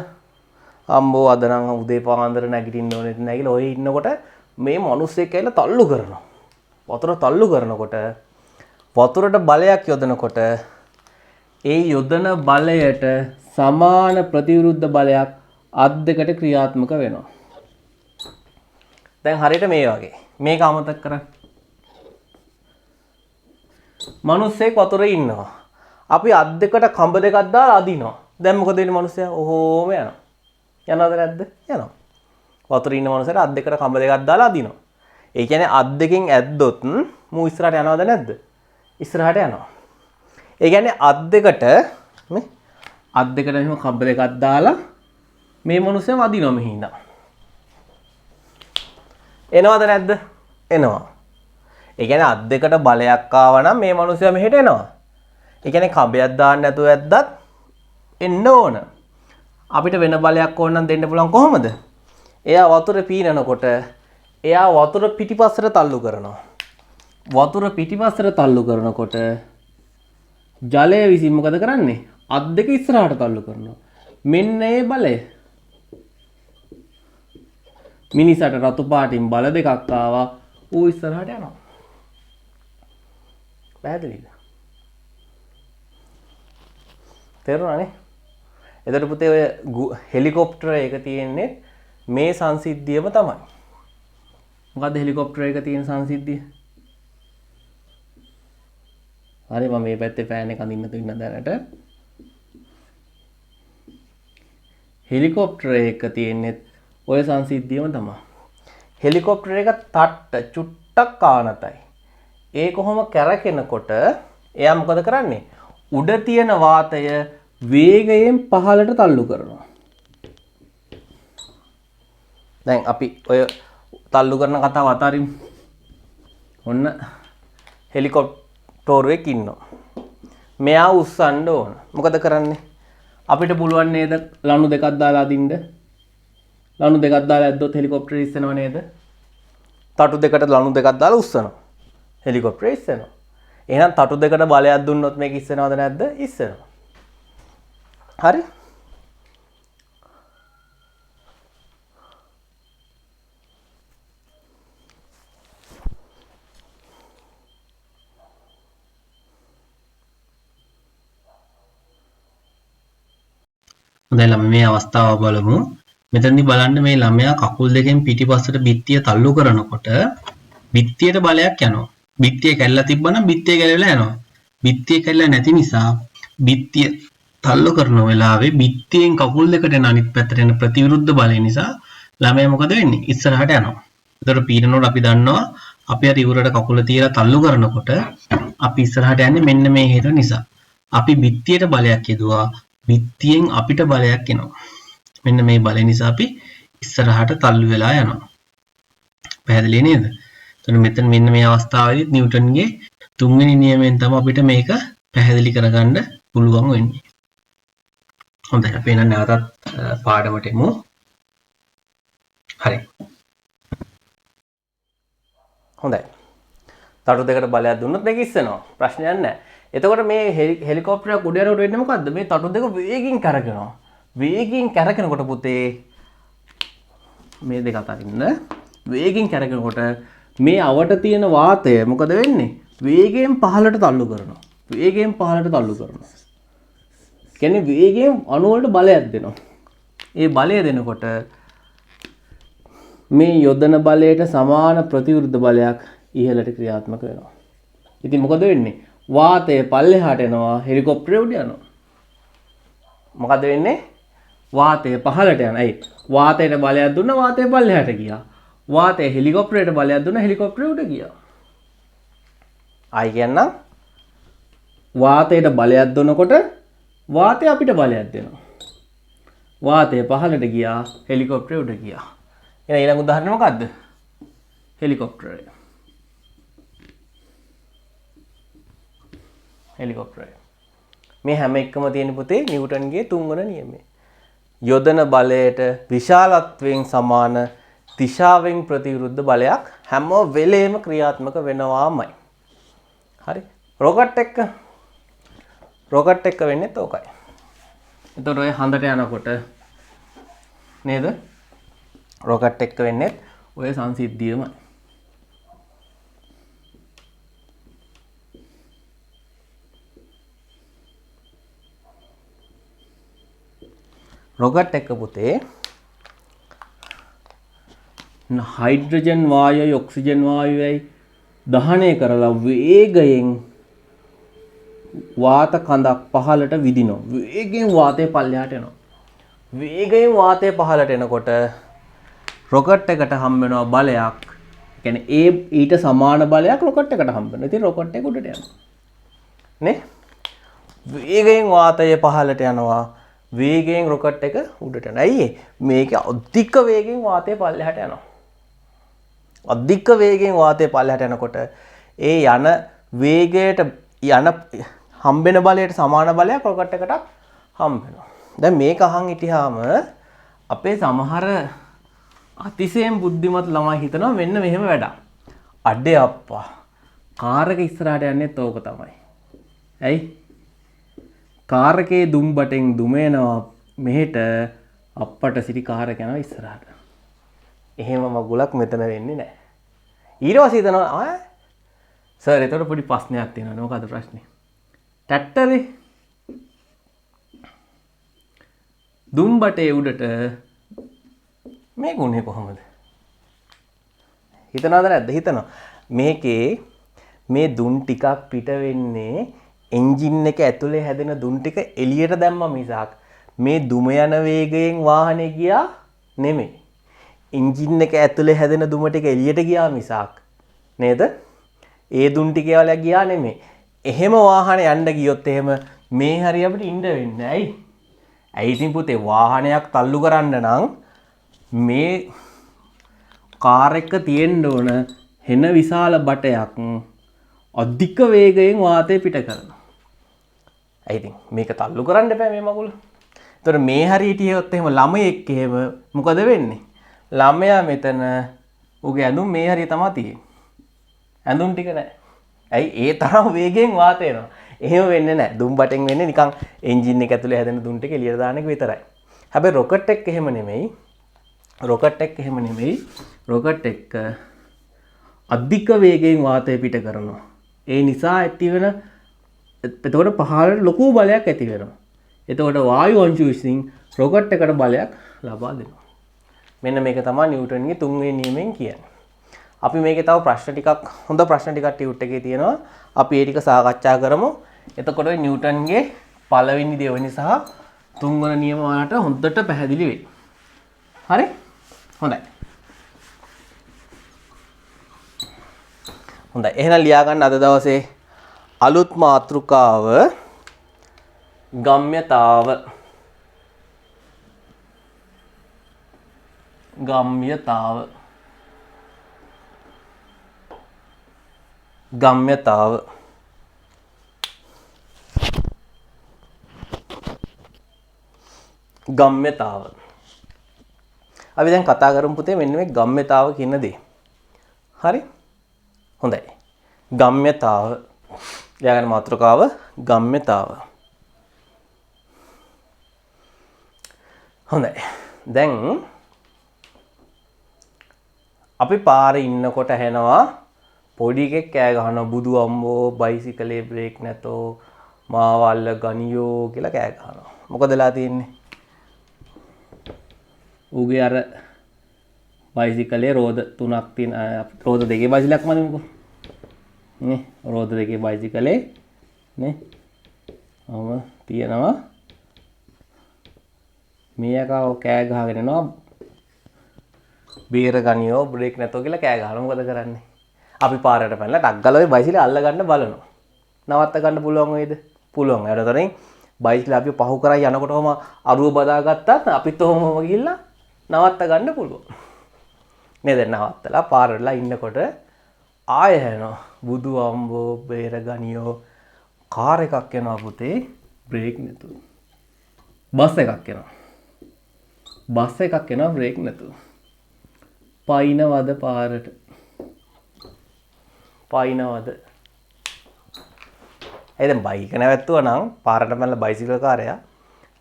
අම්බෝ අද නම් උදේ පාන්දර නැගිටින්න ඕනේ නැගිලා ඔය ඉන්නකොට මේ මිනිස්සෙක් ඇවිල්ලා තල්ලු කරනවා. වතුර තල්ලු කරනකොට වතුරට බලයක් යොදනකොට ඒ යොදන බලයට සමාන ප්‍රතිවිරුද්ධ බලයක් අත් දෙකට ක්‍රියාත්මක වෙනවා. දැන් හරියට මේ වගේ. මේක අමතක කරන්න. මිනිස්සෙක් වතුරේ ඉන්නවා. අපි අත් දෙකට කඹ දෙකක් දාලා අදිනවා. දැන් මොකද වෙන්නේ මිනිස්සයා? ඔහොම යනවා. යනවද නැද්ද? යනවා. වතුරේ ඉන්න මිනිස්සයාට අත් දෙකට කඹ දෙකක් දාලා අදිනවා. ඒ කියන්නේ අත් දෙකෙන් ඇද්දොත් මූ ඉස්සරහට යනවද නැද්ද? ඉස්සරහට යනවා. ඒ කියන්නේ අත් දෙකට මේ අත් දෙකට මෙහෙම කඹ දෙකක් දාලා මේ මිනිස්සයා වදිනවා මෙහි ඉඳන්. එනවද නැද්ද? එනවා. ඒ කියන්නේ අත් දෙකට බලයක් ආවා නම් මේ මිනිස්සයා මෙහෙට එනවා. ඒ කියන්නේ කඹයක් දාන්න නැතුව ඇද්දත් එන්න ඕන. අපිට වෙන බලයක් ඕන නම් දෙන්න පුළුවන් කොහොමද? එයා වතුරේ පීනනකොට එයා වතුර පිටිපස්සට තල්ලු කරනවා. වතුර පිටිපස්සට තල්ලු කරනකොට ජලය විසින් මොකද කරන්නේ? අත් දෙක ඉස්සරහට තල්ලු කරනවා. මෙන්න ඒ බලය. මිනිසට රතු පාටින් බල දෙකක් ආවා. ඌ ඉස්සරහට යනවා. පැහැදිලිද? තේරුණානේ? එතකොට පුතේ ඔය හෙලිකොප්ටර් එක තියෙන්නේ මේ සංසිද්ධියම තමයි. මොකද්ද හෙලිකොප්ටර් එක තියෙන සංසිද්ධිය? හරි මම මේ පැත්තේ ෆෑන් එක අඳින්න තියෙන දැනට. හෙලිකොප්ටර් එක තියෙන්නේ ඔය සංසිද්ධියම තමයි. හෙලිකොප්ටර් එක තට්ට චුට්ටක් ආනතයි. ඒ කොහොම කැරකෙනකොට එයා මොකද කරන්නේ? උඩ තියෙන වාතය වේගයෙන් පහළට තල්ලු කරනවා. දැන් අපි ඔය තල්ලු කරන කතාව අතාරිමු. ඔන්න හෙලිකොප්ටරයක් ඉන්නවා. මෙයා උස්සන්න ඕන. මොකද කරන්නේ? අපිට පුළුවන් නේද ලණු දෙකක් දාලා අදින්න? ලණු දෙකක් දාලා ඇද්දොත් හෙලිකොප්ටරය ඉස්සෙනව නේද? තටු දෙකට ලණු දෙකක් දාලා උස්සනවා. හෙලිකොප්ටරය ඉස්සෙනවා. එහෙනම් තටු දෙකට බලයක් දුන්නොත් මේක ඉස්සෙනවද නැද්ද? ඉස්සෙනවා. හරි? හොඳයි ළමයි මේ අවස්ථාව බලමු. මෙතනදී බලන්න මේ ළමයා කකුල් දෙකෙන් පිටිපස්සට බිත්තිය තල්ලු කරනකොට බිත්තියට බලයක් යනවා. බිත්තිය කැල්ලලා තිබ්බනම් බිත්තිය කැලවිලා යනවා. බිත්තිය කැල්ලලා නැති නිසා බිත්තිය තල්ලු කරන වෙලාවේ බිත්තියෙන් කකුල් දෙකට යන අනිත් පැත්තට යන ප්‍රතිවිරුද්ධ බලය නිසා ළමයා මොකද වෙන්නේ? ඉස්සරහට යනවා. ඒතර පීඩනවල අපි දන්නවා අපි අර ඉවුරට කකුල තියලා තල්ලු කරනකොට අපි ඉස්සරහට යන්නේ මෙන්න මේ හේතුව නිසා. අපි බිත්තියට බලයක් යදුවා. බිත්තියෙන් අපිට බලයක් එනවා. මෙන්න මේ බලය නිසා අපි ඉස්සරහට තල්ලු වෙලා යනවා. පැහැදිලි නේද? එතකොට මෙතන මෙන්න මේ අවස්ථාවේදී නිව්ටන්ගේ තුන්වෙනි නියමයෙන් තමයි අපිට මේක පැහැදිලි කරගන්න පුළුවන් වෙන්නේ. හොඳයි අපි එහෙනම් නැවතත් පාඩමට එමු. හරි. හොඳයි. තටු දෙකට බලයක් දුන්නොත් මේක ඉස්සෙනවා. ප්‍රශ්නයක් නැහැ. එතකොට මේ හෙලිකොප්ටරයක් උඩ යනකොට වෙන්නේ මොකද්ද? මේ තටු දෙක වේගින් කරකිනවා. වේගින් කරකිනකොට පුතේ මේ දෙක අතරින්ද වේගින් කරකිනකොට මේ අවට තියෙන වාතය මොකද වෙන්නේ? වේගයෙන් පහළට තල්ලු කරනවා. වේගයෙන් පහළට තල්ලු කරනවා. කියන්නේ වේගයෙන් අණු වලට බලයක් දෙනවා. ඒ බලය දෙනකොට මේ යොදන බලයට සමාන ප්‍රතිවිරුද්ධ බලයක් ඉහළට ක්‍රියාත්මක වෙනවා. ඉතින් මොකද වෙන්නේ? වාතය පල්ලෙහාට එනවා, හෙලිකොප්ටරේ උඩ යනවා. මොකද වෙන්නේ? වාතය පහළට යනවා. ඇයි? වාතයට බලයක් දුන්නා, වාතය පල්ලෙහාට ගියා. වාතය හෙලිකොප්ටරයට බලයක් දුන්නා, හෙලිකොප්ටරේ උඩ ගියා. ආයි කියන්නම් වාතයට බලයක් දුනකොට වාතය අපිට බලයක් දෙනවා. වාතය පහළට ගියා, හෙලිකොප්ටරේ උඩ ගියා. එහෙනම් ඊළඟ උදාහරණය මොකද්ද? හෙලිකොප්ටරය. හෙලිකොප්ටරය. මේ හැම එකම තියෙන පුතේ නිව්ටන්ගේ තුන්වන නියමය. යොදන බලයට විශාලත්වයෙන් සමාන දිශාවෙන් ප්‍රතිවිරුද්ධ බලයක් හැම වෙලේම ක්‍රියාත්මක වෙනවාමයි. හරි. රොකට් එක වෙන්නේ තෝකයි. එතකොට ඔය හඳට යනකොට නේද? රොකට් එක වෙන්නේ ඔය සංසිද්ධියමයි. රොකට් එක පුතේ හයිඩ්‍රජන් වායුවයි ඔක්සිජන් වායුවයි දහනය කරලා වේගයෙන් වාත කඳක් පහළට විදිනවා. වේගයෙන් වාතය පල්ලෙහාට එනවා. වේගයෙන් වාතය පහළට එනකොට රොකට් එකට හම්බ වෙනවා බලයක්. ඒ කියන්නේ ඊට සමාන බලයක් රොකට් එකට හම්බ වෙනවා. ඉතින් රොකට් එක උඩට යනවා. නේ? වේගයෙන් වාතය පහළට යනවා. වේගයෙන් රොකට් එක උඩට යනවා. ඇයි මේක අධික වේගයෙන් වාතය පල්ලෙහාට යනවා. අධික වේගයෙන් වාතය පල්ලෙහාට යනකොට ඒ යන වේගයට යන හම්බෙන බලයට සමාන බලයක් රොකට් එකටත් හම්බ වෙනවා. දැන් මේක අහන් හිටියාම අපේ සමහර අතිශයින් බුද්ධිමත් ළමයි හිතනවා මෙන්න මෙහෙම වැඩක්. අඩේ අප්පා කාර් එක ඉස්සරහට යන්නේත් ඕක තමයි. ඇයි? කාර් එකේ දුම් බටෙන් දුම එනවා මෙහෙට අප්පට සිටි කාර් එක යනවා ඉස්සරහට. එහෙම මගුලක් මෙතන වෙන්නේ නැහැ. ඊට පස්සේ හිතනවා සර් එතකොට පොඩි ප්‍රශ්නයක් තියෙනවා. මොකද ප්‍රශ්නේ? ට්‍රැක්ටරේ දුම් බටේ උඩට මේ ගුණේ කොහොමද? හිතනවද නැද්ද? හිතනවා. මේකේ මේ දුම් ටිකක් පිට වෙන්නේ එන්ජින් එක ඇතුලේ හැදෙන දුම් ටික එළියට දැම්මා මිසක් මේ දුම යන වේගයෙන් වාහනේ ගියා නෙමෙයි. එන්ජින් එක ඇතුලේ හැදෙන දුම ටික එළියට ගියා මිසක් නේද? ඒ දුම් ටික වල ගියා නෙමෙයි. එහෙම වාහනේ යන්න ගියොත් එහෙම මේ හරිය අපිට ඉන්න වෙන්නේ. ඇයි? ඇයි ඉතින් පුතේ වාහනයක් තල්ලු කරන්න නම් මේ කාර් එක තියෙන්න ඕන හෙන විශාල බටයක් අධික වේගයෙන් වාතය පිට කරනවා. ඇයි ඉතින් මේක තල්ලු කරන්න බෑ මේ මගුල. ඒතර මේ හරියට හිටියොත් එහෙම ළමයෙක් එහෙම මොකද වෙන්නේ? ළමයා මෙතන උගේ ඇඳුම් මේ හරිය තමයි තියෙන්නේ. ඇඳුම් ටික නැහැ. ඇයි ඒ තරම් වේගයෙන් වාතය එනවා. එහෙම වෙන්නේ නැහැ. දුම් බටෙන් වෙන්නේ නිකන් එන්ජින් එක ඇතුලේ හැදෙන දුම් ටික එළියට දාන එක විතරයි. හැබැයි රොකට් එක එහෙම නෙමෙයි. රොකට් එක අධික වේගයෙන් වාතය පිට කරනවා. ඒ නිසා ඇති වෙන එතකොට පහළට ලොකු බලයක් ඇති වෙනවා. එතකොට වායු අංශු විසින් රොකට් එකට බලයක් ලබා දෙනවා. මෙන්න මේක තමයි නිව්ටන්ගේ තුන්වෙනි නියමයෙන් කියන්නේ. අපි මේකේ තව ප්‍රශ්න ටිකක් හොඳ ප්‍රශ්න ටිකක් ටියුට් එකේ තියෙනවා. අපි ඒ ටික සාකච්ඡා කරමු. එතකොට ඔය නිව්ටන්ගේ පළවෙනි දෙවෙනි සහ තුන්වෙනි නියම වලට හොඳට පැහැදිලි වෙයි. හරි? හොඳයි. හොඳයි. එහෙනම් ලියා ගන්න අද දවසේ අලුත් මාතෘකාව ගම්‍යතාව. ගම්‍යතාව. ගම්‍යතාව. ගම්‍යතාව. අපි දැන් කතා කරමු පුතේ මෙන්න මේ ගම්‍යතාව කියන දේ. හරි? හොඳයි. ගම්‍යතාව. ලියාගන්න මාතෘකාව ගම්‍යතාව. හොඳයි. දැන් අපි පාරේ ඉන්නකොට ඇහෙනවා පොඩි එකෙක් කෑ ගහනවා බුදු අම්බෝ බයිසිකලේ බ්‍රේක් නැතෝ මාව අල්ල ගනියෝ කියලා කෑ ගහනවා. මොකදලා තියෙන්නේ? ඌගේ අර බයිසිකලේ රෝද 3ක් තියෙන රෝද දෙකේ බයිසිකලයක් මනිමුකෝ. නේ රෝද දෙකේ බයිසිකලේ නේ තියෙනවා මේකව කෑ ගහගෙන යනවා බීර ගනියෝ බ්‍රේක් නැතෝ කියලා කෑ ගහනවා. මොකද කරන්නේ? අපි පාරට පැනලා ටක් ගාලා ওই බයිසිකල අල්ල ගන්න බලනවා. නවත්ත ගන්න පුළුවන් වේද? පුළුවන්. ඒතරෙන් බයිසිකල අපි පහු කරා යනකොටම අරුව බදාගත්තත් අපිත් ඔහොමම ගිහිල්ලා නවත්ත ගන්න පුළුවන්. නේද? නවත්තලා පාරවල ඉන්නකොට ආය හැනවා බුදු අම්බෝ බේර ගනියෝ කාර් එකක් යනවා පුතේ බ්‍රේක් නැතුව. බස් එකක් යනවා. බස් එකක් යනවා බ්‍රේක් නැතුව. පයින්නවද පාරට? පයින්නවද? ඒ දැන් බයික් නැවැත්තුවා නම් පාරට මැල්ල බයිසිකල් කාරයා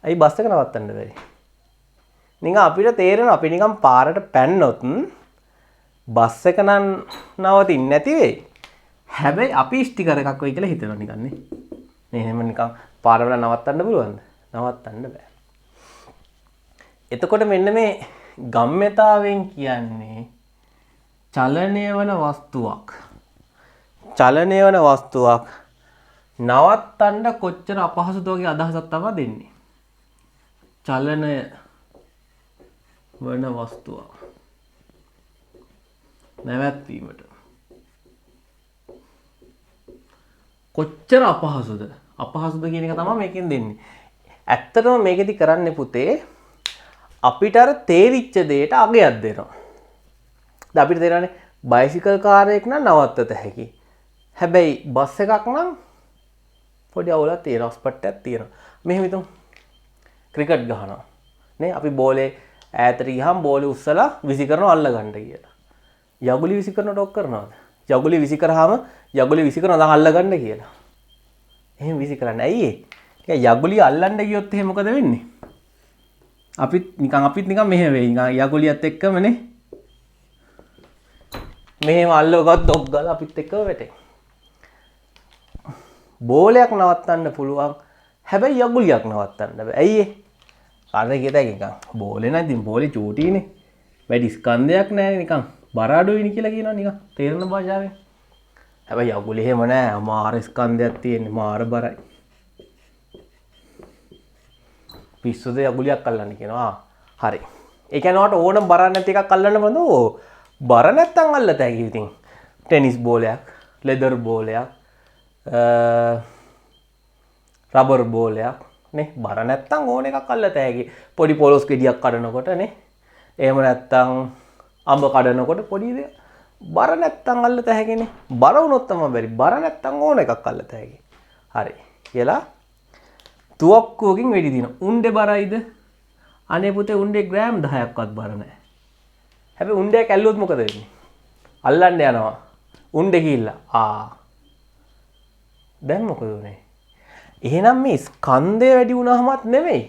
අයි බස් එක නවත්තන්න බැරි. නිකන් අපිට තේරෙනවා අපි නිකන් පාරට පැන්නොත් බස් එක නම් නවතින්නේ නැති වෙයි. හැබැයි අපි ස්ටිකර් එකක් වෙයි කියලා හිතනවා නිකන් නේ. නේ එහෙම නිකන් පාරවල නවත්තන්න පුළුවන්ද? නවත්තන්න බෑ. එතකොට මෙන්න මේ ගම්‍යතාවෙන් කියන්නේ චලනය වන වස්තුවක්. චලනය වන වස්තුවක් නවත්තන්න කොච්චර අපහසුද වගේ අදහසක් තමයි දෙන්නේ. චලනය වන වස්තුවක් නැවැත්වීමට කොච්චර අපහසුද? අපහසුද කියන එක තමයි මේකෙන් දෙන්නේ. ඇත්තටම මේකෙදි කරන්නේ පුතේ අපිට අර තේරිච්ච දෙයට අගයක් දෙනවා. දැන් අපිට තේරෙන්නේ බයිසිකල් කාර් එකක් නම් නවත්තත හැකි. හැබැයි බස් එකක් නම් පොඩි අවුලක් තියෙනවා, ස්පට්ටයක් තියෙනවා. මෙහෙම හිතමු. ක්‍රිකට් ගහනවා. නේ අපි බෝලේ ඈතට ගියහම බෝලේ උස්සලා විසි කරනවා අල්ල ගන්න කියලා. යගුලි විසි කරනකොට ඔක් කරනවද? යගුලි විසි කරාම යගුලි විසි කරනවා දැන් අල්ල ගන්න කියලා. එහෙම විසි කරන්නේ. ඇයි ඒ? යගුලිය අල්ලන්න ගියොත් එහෙම මොකද වෙන්නේ? අපිත් නිකන් මෙහෙම වෙයි. නිකන් යගුලියත් එක්කමනේ. මෙහෙම අල්ලගත් ඔක් ගාලා අපිත් එක්කම වැටේ. බෝලයක් නවත්තන්න පුළුවන්. හැබැයි යගුලියක් නවත්තන්න බෑ. ඇයි ඒ? අර කියතයි නිකන් බෝලේ නම් ඉතින් බෝලේ චූටිනේ. වැඩි ස්කන්ධයක් නැහැ නිකන් බර අඩුයිනේ කියලා කියනවා නිකන් තේරෙන භාෂාවෙන්. හැබැයි යගුලි එහෙම නෑ. මාර ස්කන්ධයක් තියෙන්නේ මාර බරයි. පිස්සුද යගුලියක් අල්ලන්න කියනවා. හරි. ඒ කියන්නේ ඔයාලට ඕන බර නැති එකක් අල්ලන්න බඳ බර නැත්තම් අල්ලත හැකි ඉතින්. ටෙනිස් බෝලයක්, ලෙදර් බෝලයක්, රබර් බෝලයක් නේ බර නැත්තම් ඕන එකක් අල්ලත හැකි. පොඩි පොලොස් ගෙඩියක් කඩනකොට නේ. එහෙම නැත්තම් අඹ කඩනකොට පොඩි දෙයක් බර නැත්තම් අල්ලත හැකිනේ. බර වුණොත් තමයි බැරි. බර නැත්තම් ඕන එකක් අල්ලත හැකි. හරි. කියලා තුවක්කුවකින් වෙඩි දිනවා. උණ්ඩේ බරයිද? අනේ පුතේ උණ්ඩේ ග්‍රෑම් 10ක්වත් බර නැහැ. හැබැයි උණ්ඩයක් ඇල්ලුවොත් මොකද වෙන්නේ? අල්ලන්න යනවා. උණ්ඩේ ගිහිල්ලා. දැන් මොකද උනේ? එහෙනම් මේ ස්කන්ධය වැඩි වුණාමත් නෙමෙයි.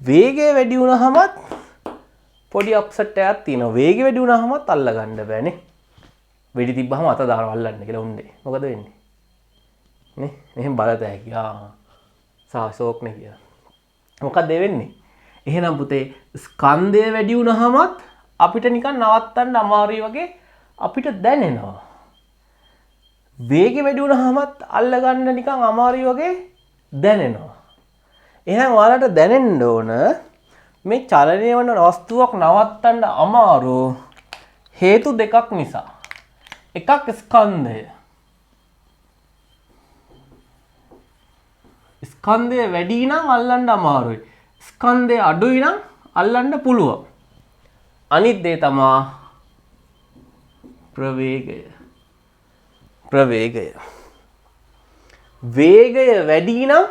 වේගය වැඩි වුණාමත් පොඩි අප්සෙට් එකක් තියෙනවා. වේගය වැඩි වුණාමත් අල්ල ගන්න බෑනේ. වෙඩි තිබ්බහම අත දාලා අල්ලන්න කියලා උණ්ඩේ. මොකද වෙන්නේ? නේ? එහෙන් බලත හැකි. සාසෝක් නේ කියලා. මොකක්ද වෙන්නේ? එහෙනම් පුතේ ස්කන්ධය වැඩි වුණාමත් අපිට නිකන් නවත්තන්න අමාරුයි වගේ අපිට දැනෙනවා. වේගය වැඩි වුණාමත් අල්ල ගන්න නිකන් අමාරුයි වගේ දැනෙනවා. එහෙනම් ඔයාලට දැනෙන්න ඕන මේ චලනය වන වස්තුවක් නවත්තන්න අමාරු හේතු දෙකක් නිසා. එකක් ස්කන්ධය. ස්කන්ධය වැඩි නම් අල්ලන්න අමාරුයි. ස්කන්ධය අඩුයි නම් අල්ලන්න පුළුවන්. අනිත් දේ තමයි ප්‍රවේගය. ප්‍රවේගය. වේගය වැඩි නම්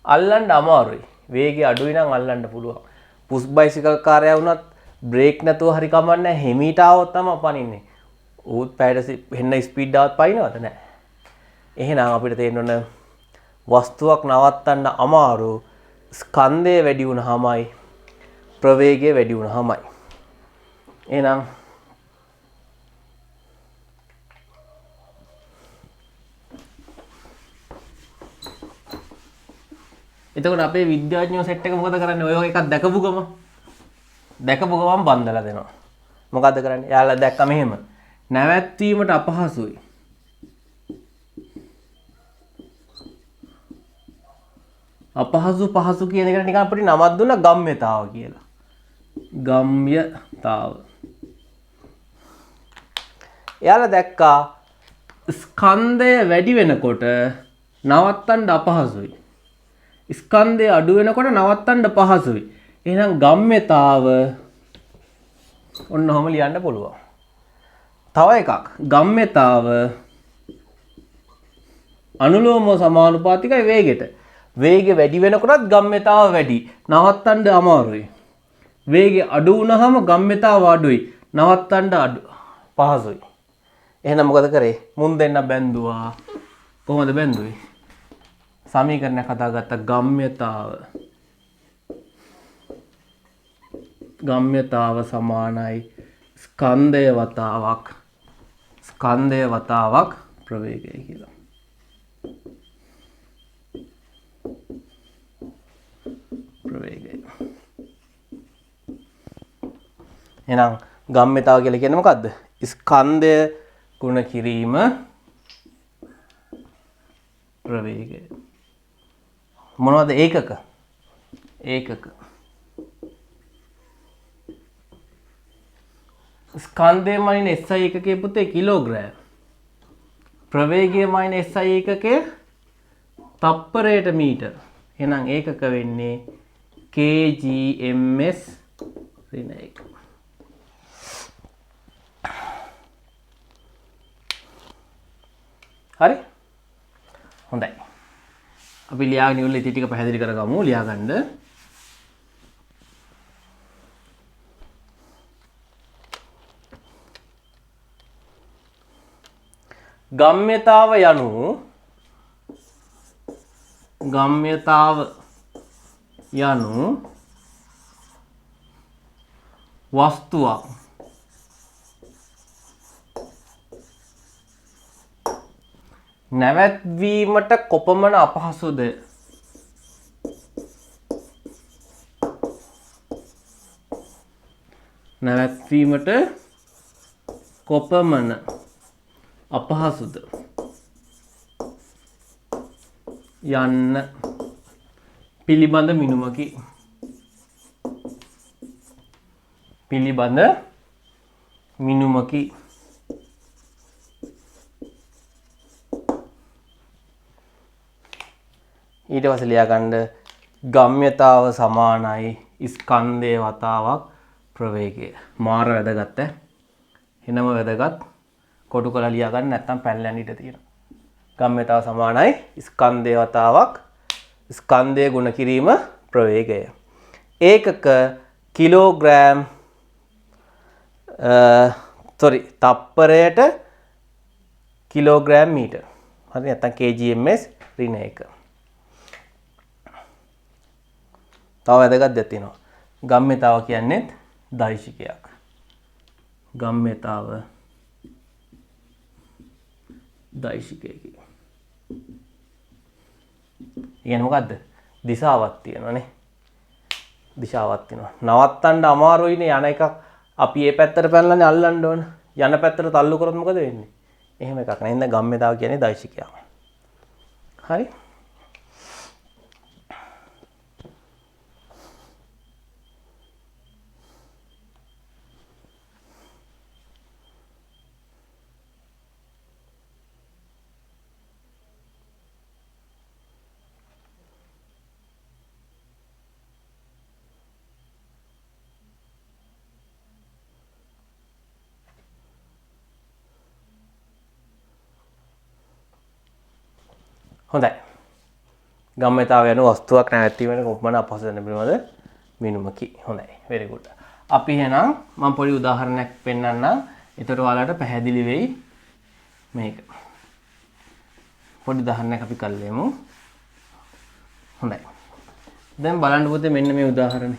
අල්ලන්න අමාරුයි. වේගය අඩුයි නම් අල්ලන්න පුළුවන්. පුෂ් බයිසිකල් කාර්යය වුණත් බ්‍රේක් නැතුව හරි කමන්නේ නැහැ. හිමීට ආවොත් තමයි පනින්නේ. ඌත් පැයට හෙන්න ස්පීඩ් ආවත් පනිනවද නැහැ. එහෙනම් අපිට තේරෙන්න ඕන වස්තුවක් නවත්තන්න අමාරු ස්කන්ධය වැඩි වුණාමයි ප්‍රවේගය වැඩි වුණාමයි. එහෙනම් එතකොට අපේ විද්‍යාඥයෝ සෙට් එක මොකද කරන්නේ? ඔය එකක් දැකපු ගමන් බන්දලා දෙනවා. මොකද්ද කරන්නේ? එයාලා දැක්ක මෙහෙම. නැවැත්වීමට අපහසුයි. පහසු කියන එකට නිකන් අපිට නමක් දුන්නා ගම්ම්‍යතාව කියලා. ගම්ම්‍යතාව. එයාලා දැක්කා ස්කන්ධය වැඩි වෙනකොට නවත්තන්න අපහසුයි. ස්කන්ධය අඩු වෙනකොට නවත්තන්න පහසුයි. එහෙනම් ගම්ම්‍යතාව ඔන්න ඔහම ලියන්න පුළුවන්. තව එකක් ගම්ම්‍යතාව අනුලෝම සමානුපාතිකයි වේගෙට. වේගය වැඩි වෙනකොටත් ගම්ම්‍යතාව වැඩි. නවත්තන්න අමාරුයි. වේගය අඩු වුණාම ගම්ම්‍යතාව අඩුයි. නවත්තන්න පහසුයි. එහෙනම් මොකද කරේ? මුන් දෙන්න බැඳුවා. කොහොමද බැඳුවේ? සමීකරණයක් හදාගත්ත ගම්ම්‍යතාව සමානයි ස්කන්ධය වතාවක් ප්‍රවේගය කියලා. ප්‍රවේගය. එහෙනම් ගම්ම්‍යතාව කියලා කියන්නේ මොකද්ද? ස්කන්ධය ගුණ කිරීම ප්‍රවේගය. මොනවද ඒකක? ස්කන්ධය මයින් SI ඒකකයේ පුතේ කිලෝග්‍රෑම්. ප්‍රවේගය මයින් SI ඒකකයේ තප්පරයට මීටර. එහෙනම් ඒකක වෙන්නේ kgms ඍණ 1. හරි? හොඳයි. අපි ලියාගෙන ඉවරලා ඉතින් ටික පැහැදිලි කරගමු. ලියාගන්න. ගම්ම්‍යතාව යනු වස්තුවක් නැවැත්වීමට කොපමණ අපහසුද? නැවැත්වීමට කොපමණ අපහසුද යන්න පිළිබඳ මිනුමකි. ඊට පස්සේ ලියාගන්න ගම්ම්‍යතාව සමානයි ස්කන්ධය වතාවක් ප්‍රවේගය. මාර වැදගත් එනම වැදගත් කොටු කරලා ලියාගන්න නැත්නම් පැනලා යන්න ඉඩ තියෙනවා. ගම්ම්‍යතාව සමානයි ස්කන්ධය වතාවක් ස්කන්ධය ගුණ කිරීම ප්‍රවේගය. ඒකක කිලෝග්‍රෑම් තප්පරයට කිලෝග්‍රෑම් මීටර. හරි නැත්නම් kgms ඍණ 1. තව වැදගත් දෙයක් තියෙනවා. ගම්ම්‍යතාව කියන්නේ දෛශිකයක්. ගම්ම්‍යතාව දෛශිකයකි. කියන්නේ මොකද්ද? දිශාවක් තියෙනවානේ. දිශාවක් තියෙනවා. නවත්තන්න අමාරුයිනේ යන එකක්. අපි මේ පැත්තට පැනලානේ අල්ලන්න ඕන. යන පැත්තට තල්ලු කරොත් මොකද වෙන්නේ? එහෙම එකක් නෑ. එහෙනම් ගම්ම්‍යතාව කියන්නේ දෛශිකයක්. හරි? හොඳයි. ගම්ම්‍යතාව යන වස්තුවක් නැවැත්වීමට කොපමණ අපහසුද පිළිබඳ මිනුමකි. හොඳයි. very good. අපි එහෙනම් මම පොඩි උදාහරණයක් පෙන්නන්නම්. ඒතර ඔයාලට පැහැදිලි වෙයි මේක. පොඩි උදාහරණයක් අපි කල්ලෙමු. හොඳයි. දැන් බලන්න පුතේ මෙන්න මේ උදාහරණය.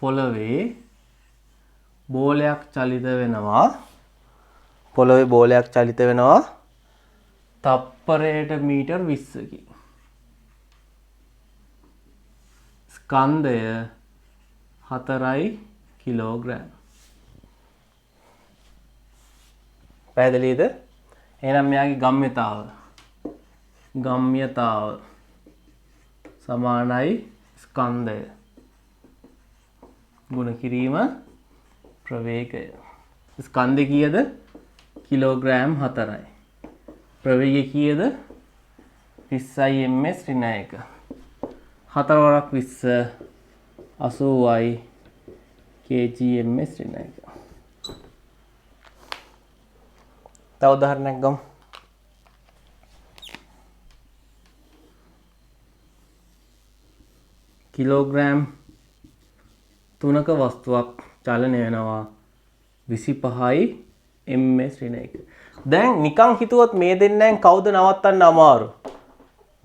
පොළවේ බෝලයක් චලිත වෙනවා පොළොවේ බෝලයක් චලිත වෙනවා තප්පරයට මීටර් 20කින්. ස්කන්ධය 4 කිලෝග්‍රෑම්. පැහැදිලිද? එහෙනම් මෙයාගේ ගම්ම්‍යතාව සමානයි ස්කන්ධය ගුණ කිරීම ප්‍රවේගය. ස්කන්ධය කීයද? කිලෝග්‍රෑම් 4යි. ප්‍රවේගය කීයද? 20යි ms ඍණ 1. 4 වරක් 20 80යි kg ms ඍණ 1. තව උදාහරණයක් ගමු. කිලෝග්‍රෑම් 3ක වස්තුවක් චලනය වෙනවා 25යි ms ඍණ 1. දැන් නිකන් හිතුවොත් මේ දෙන්නෙන් කවුද නවත්තන්න අමාරු?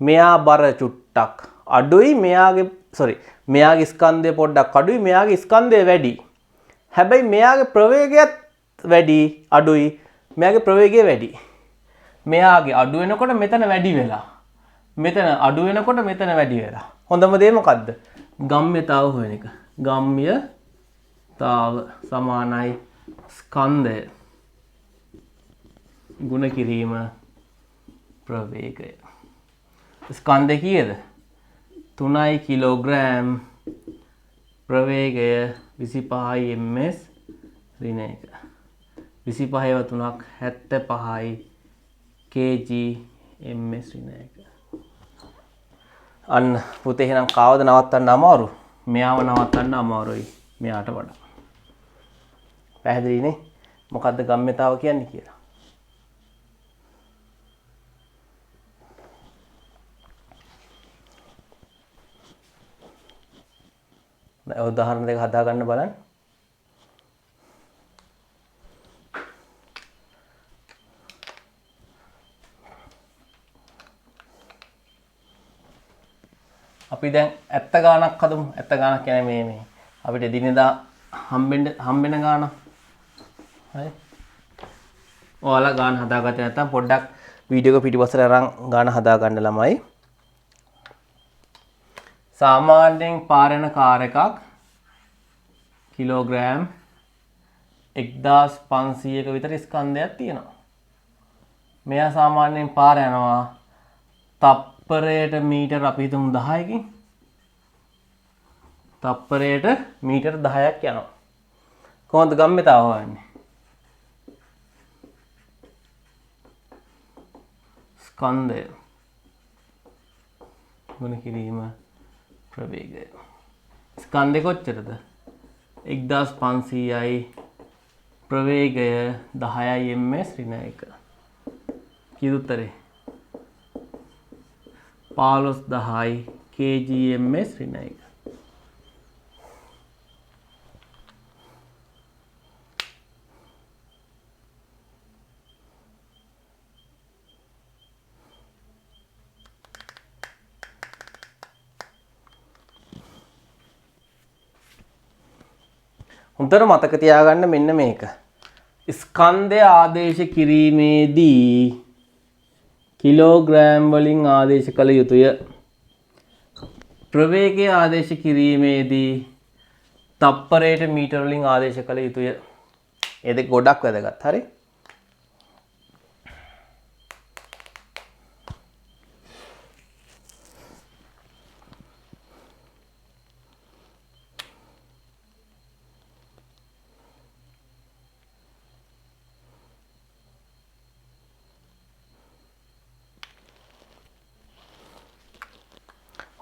මෙයා බර චුට්ටක් අඩුයි, මෙයාගේ ස්කන්ධය පොඩ්ඩක් අඩුයි, මෙයාගේ ස්කන්ධය වැඩි. හැබැයි මෙයාගේ ප්‍රවේගයත් අඩුයි, මෙයාගේ ප්‍රවේගය වැඩි. මෙයාගේ අඩු වෙනකොට මෙතන වැඩි වෙලා. මෙතන අඩු වෙනකොට මෙතන වැඩි වෙලා. හොඳම දේ මොකද්ද? ගම්ම්‍යතාව හොයන එක. ගම්ම්‍යතාව සමානයි ස්කන්ධය ගුණ කිරීම ප්‍රවේගය. ස්කන්ධය කීයද? 3යි කිලෝග්‍රෑම්, ප්‍රවේගය 25යි ms ඍණ 1. 25ව 3ක් 75යි kg ms ඍණ 1. අන්න පුතේ එහෙනම් කාවද නවත්තන්න අමාරු? මෙයාව නවත්තන්න අමාරුයි මෙයාට වඩා. පැහැදිලිනේ මොකද්ද ගම්ම්‍යතාව කියන්නේ කියලා? උදාහරණ දෙක හදා ගන්න බලන්න. අපි දැන් ඇත්ත ගානක් හදමු. ඇත්ත ගානක් කියන්නේ මේ අපිට දිනදා හම්බෙන ගාන. හරි. ඔයාලා ගාන හදාගත්තේ නැත්නම් පොඩ්ඩක් වීඩියෝ එක පිටිපස්සට අරන් ගාන හදා ගන්න ළමයි. සාමාන්‍යයෙන් පාර යන කාර් එකක් කිලෝග්‍රෑම් 1500ක විතර ස්කන්ධයක් තියෙනවා. මෙයා සාමාන්‍යයෙන් පාර යනවා තප්පරයට මීටර අපි හිතමු 10කින්. තප්පරයට මීටර 10ක් යනවා. කොහොමද ගම්ම්‍යතාව හොයන්නේ? ස්කන්ධය ගුණ කිරීම ප්‍රවේගය. ස්කන්ධය කොච්චරද? 1500යි ප්‍රවේගය 10යි ms ඍණ 1. කීයද උත්තරේ? 15000යි kg ms ඍණ 1. හොඳට මතක තියාගන්න මෙන්න මේක. ස්කන්ධය ආදේශ කිරීමේදී කිලෝග්‍රෑම් වලින් ආදේශ කළ යුතුය. ප්‍රවේගය ආදේශ කිරීමේදී තප්පරයට මීටර වලින් ආදේශ කළ යුතුය. ඒ දෙක ගොඩක් වැදගත්. හරි.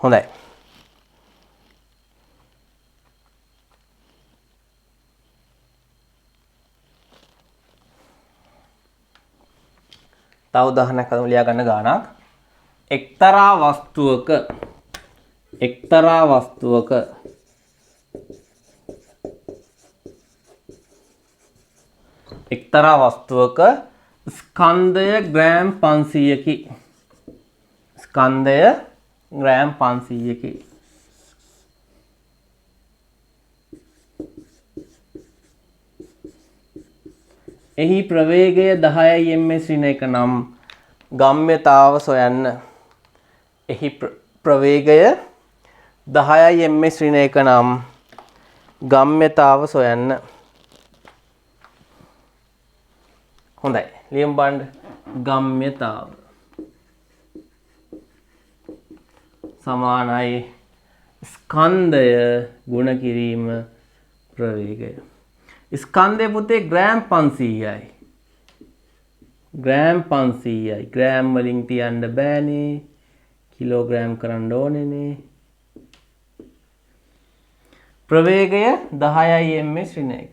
හොඳයි. තව උදාහරණයක් අරන් ලියා ගන්න ගානක්. එක්තරා වස්තුවක ස්කන්ධය ග්‍රෑම් 500කි. ස්කන්ධය ග්‍රෑම් 500කි. එහි ප්‍රවේගය 10යි ms ඍණ එක නම් ගම්ම්‍යතාව සොයන්න. එහි ප්‍රවේගය 10යි ms ඍණ එක නම් ගම්ම්‍යතාව සොයන්න. හොඳයි. ලියමු බලන්න. ගම්ම්‍යතාව සමානයි ස්කන්ධය ගුණ කිරීම ප්‍රවේගය. ස්කන්ධය පුතේ ග්‍රෑම් 500යි. ග්‍රෑම් 500යි. ග්‍රෑම් වලින් තියන්න බෑනේ. කිලෝග්‍රෑම් කරන්න ඕනේනේ. ප්‍රවේගය 10යි ms ඍණ එක.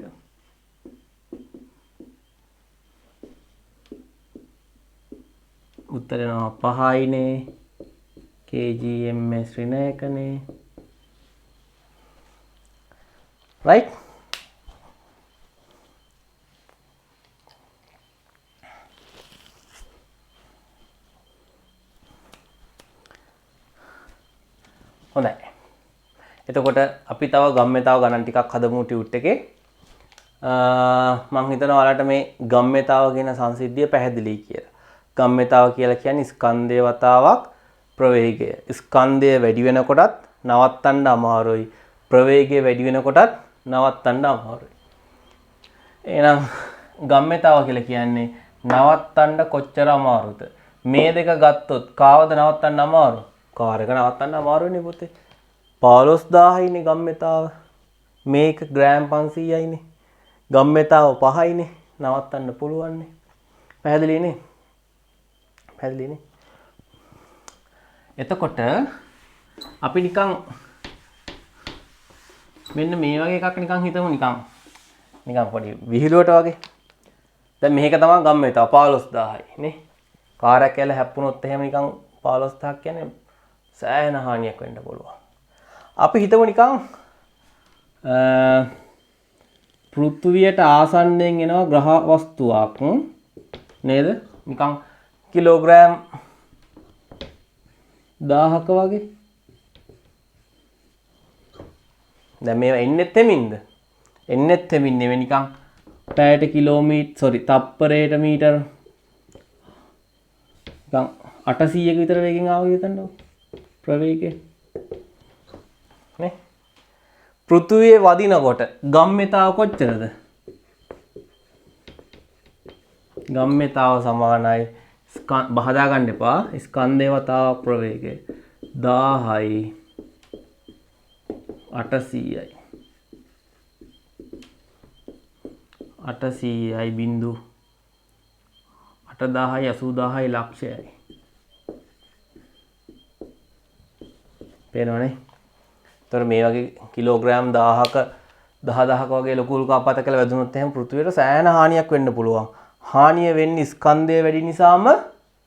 උත්තරේ නම 5යිනේ. kg ms ඍණ එකනේ. right? හොඳයි. එතකොට අපි තව ගම්ම්‍යතාව ගණන් ටිකක් හදමු ටියුට් එකේ. මම හිතනවා ඔයාලට මේ ගම්ම්‍යතාව කියන සංසිද්ධිය පැහැදිලි කියලා. ගම්ම්‍යතාව කියලා කියන්නේ ස්කන්ධය වතාවක් ප්‍රවේගය. ස්කන්ධය වැඩි වෙනකොටත් නවත්තන්න අමාරුයි. ප්‍රවේගය වැඩි වෙනකොටත් නවත්තන්න අමාරුයි. එහෙනම් ගම්ම්‍යතාව කියලා කියන්නේ නවත්තන්න කොච්චර අමාරුද? මේ දෙක ගත්තොත් කාවද නවත්තන්න අමාරු? කාර් එක නවත්තන්න අමාරුනේ පුතේ. 15000යිනේ ගම්ම්‍යතාව. මේක ග්‍රෑම් 500යිනේ. ගම්ම්‍යතාව 5යිනේ. නවත්තන්න පුළුවන්නේ. පැහැදිලිනේ? පැහැදිලිනේ? එතකොට අපි නිකන් මෙන්න මේ වගේ එකක් නිකන් හිතමු නිකන් පොඩි විහිළුවට වගේ. දැන් මේක තමයි ගම්ම්‍යතාව 15000යි නේ. කාර් එකක් කියලා හැප්පුණොත් එහෙම නිකන් 15000ක් කියන්නේ සෑහෙන හානියක් වෙන්න පුළුවන්. අපි හිතමු නිකන් පෘථුවියට ආසන්නයෙන් එනවා ග්‍රහ වස්තුවක් නේද? නිකන් කිලෝග්‍රෑම් 1000ක වගේ. දැන් මේවා එන්නෙත් එමින්ද? එන්නෙත් එමින් නෙවෙයි නිකන් පැයට තප්පරයට මීටර නිකන් 800ක විතර වේගෙන් ආව හිතන්නකො ප්‍රවේගය. නේ? පෘථුවියේ වදිනකොට ගම්ම්‍යතාව කොච්චරද? ගම්ම්‍යතාව සමානයි බහදා ගන්න එපා. ස්කන්ධය වතාවක් ප්‍රවේගය 1000යි 800යි 800යි බිංදු 8000යි 80000යි ලක්ෂයයි. පේනවනේ? ඒතර මේ වගේ කිලෝග්‍රෑම් 1000ක 10000ක වගේ ලොකු උල්කාපාත කළ වැදුනොත් එහෙනම් පෘථිවියට සෑහෙන හානියක් වෙන්න පුළුවන්. හානිය වෙන්නේ ස්කන්ධය වැඩි නිසාම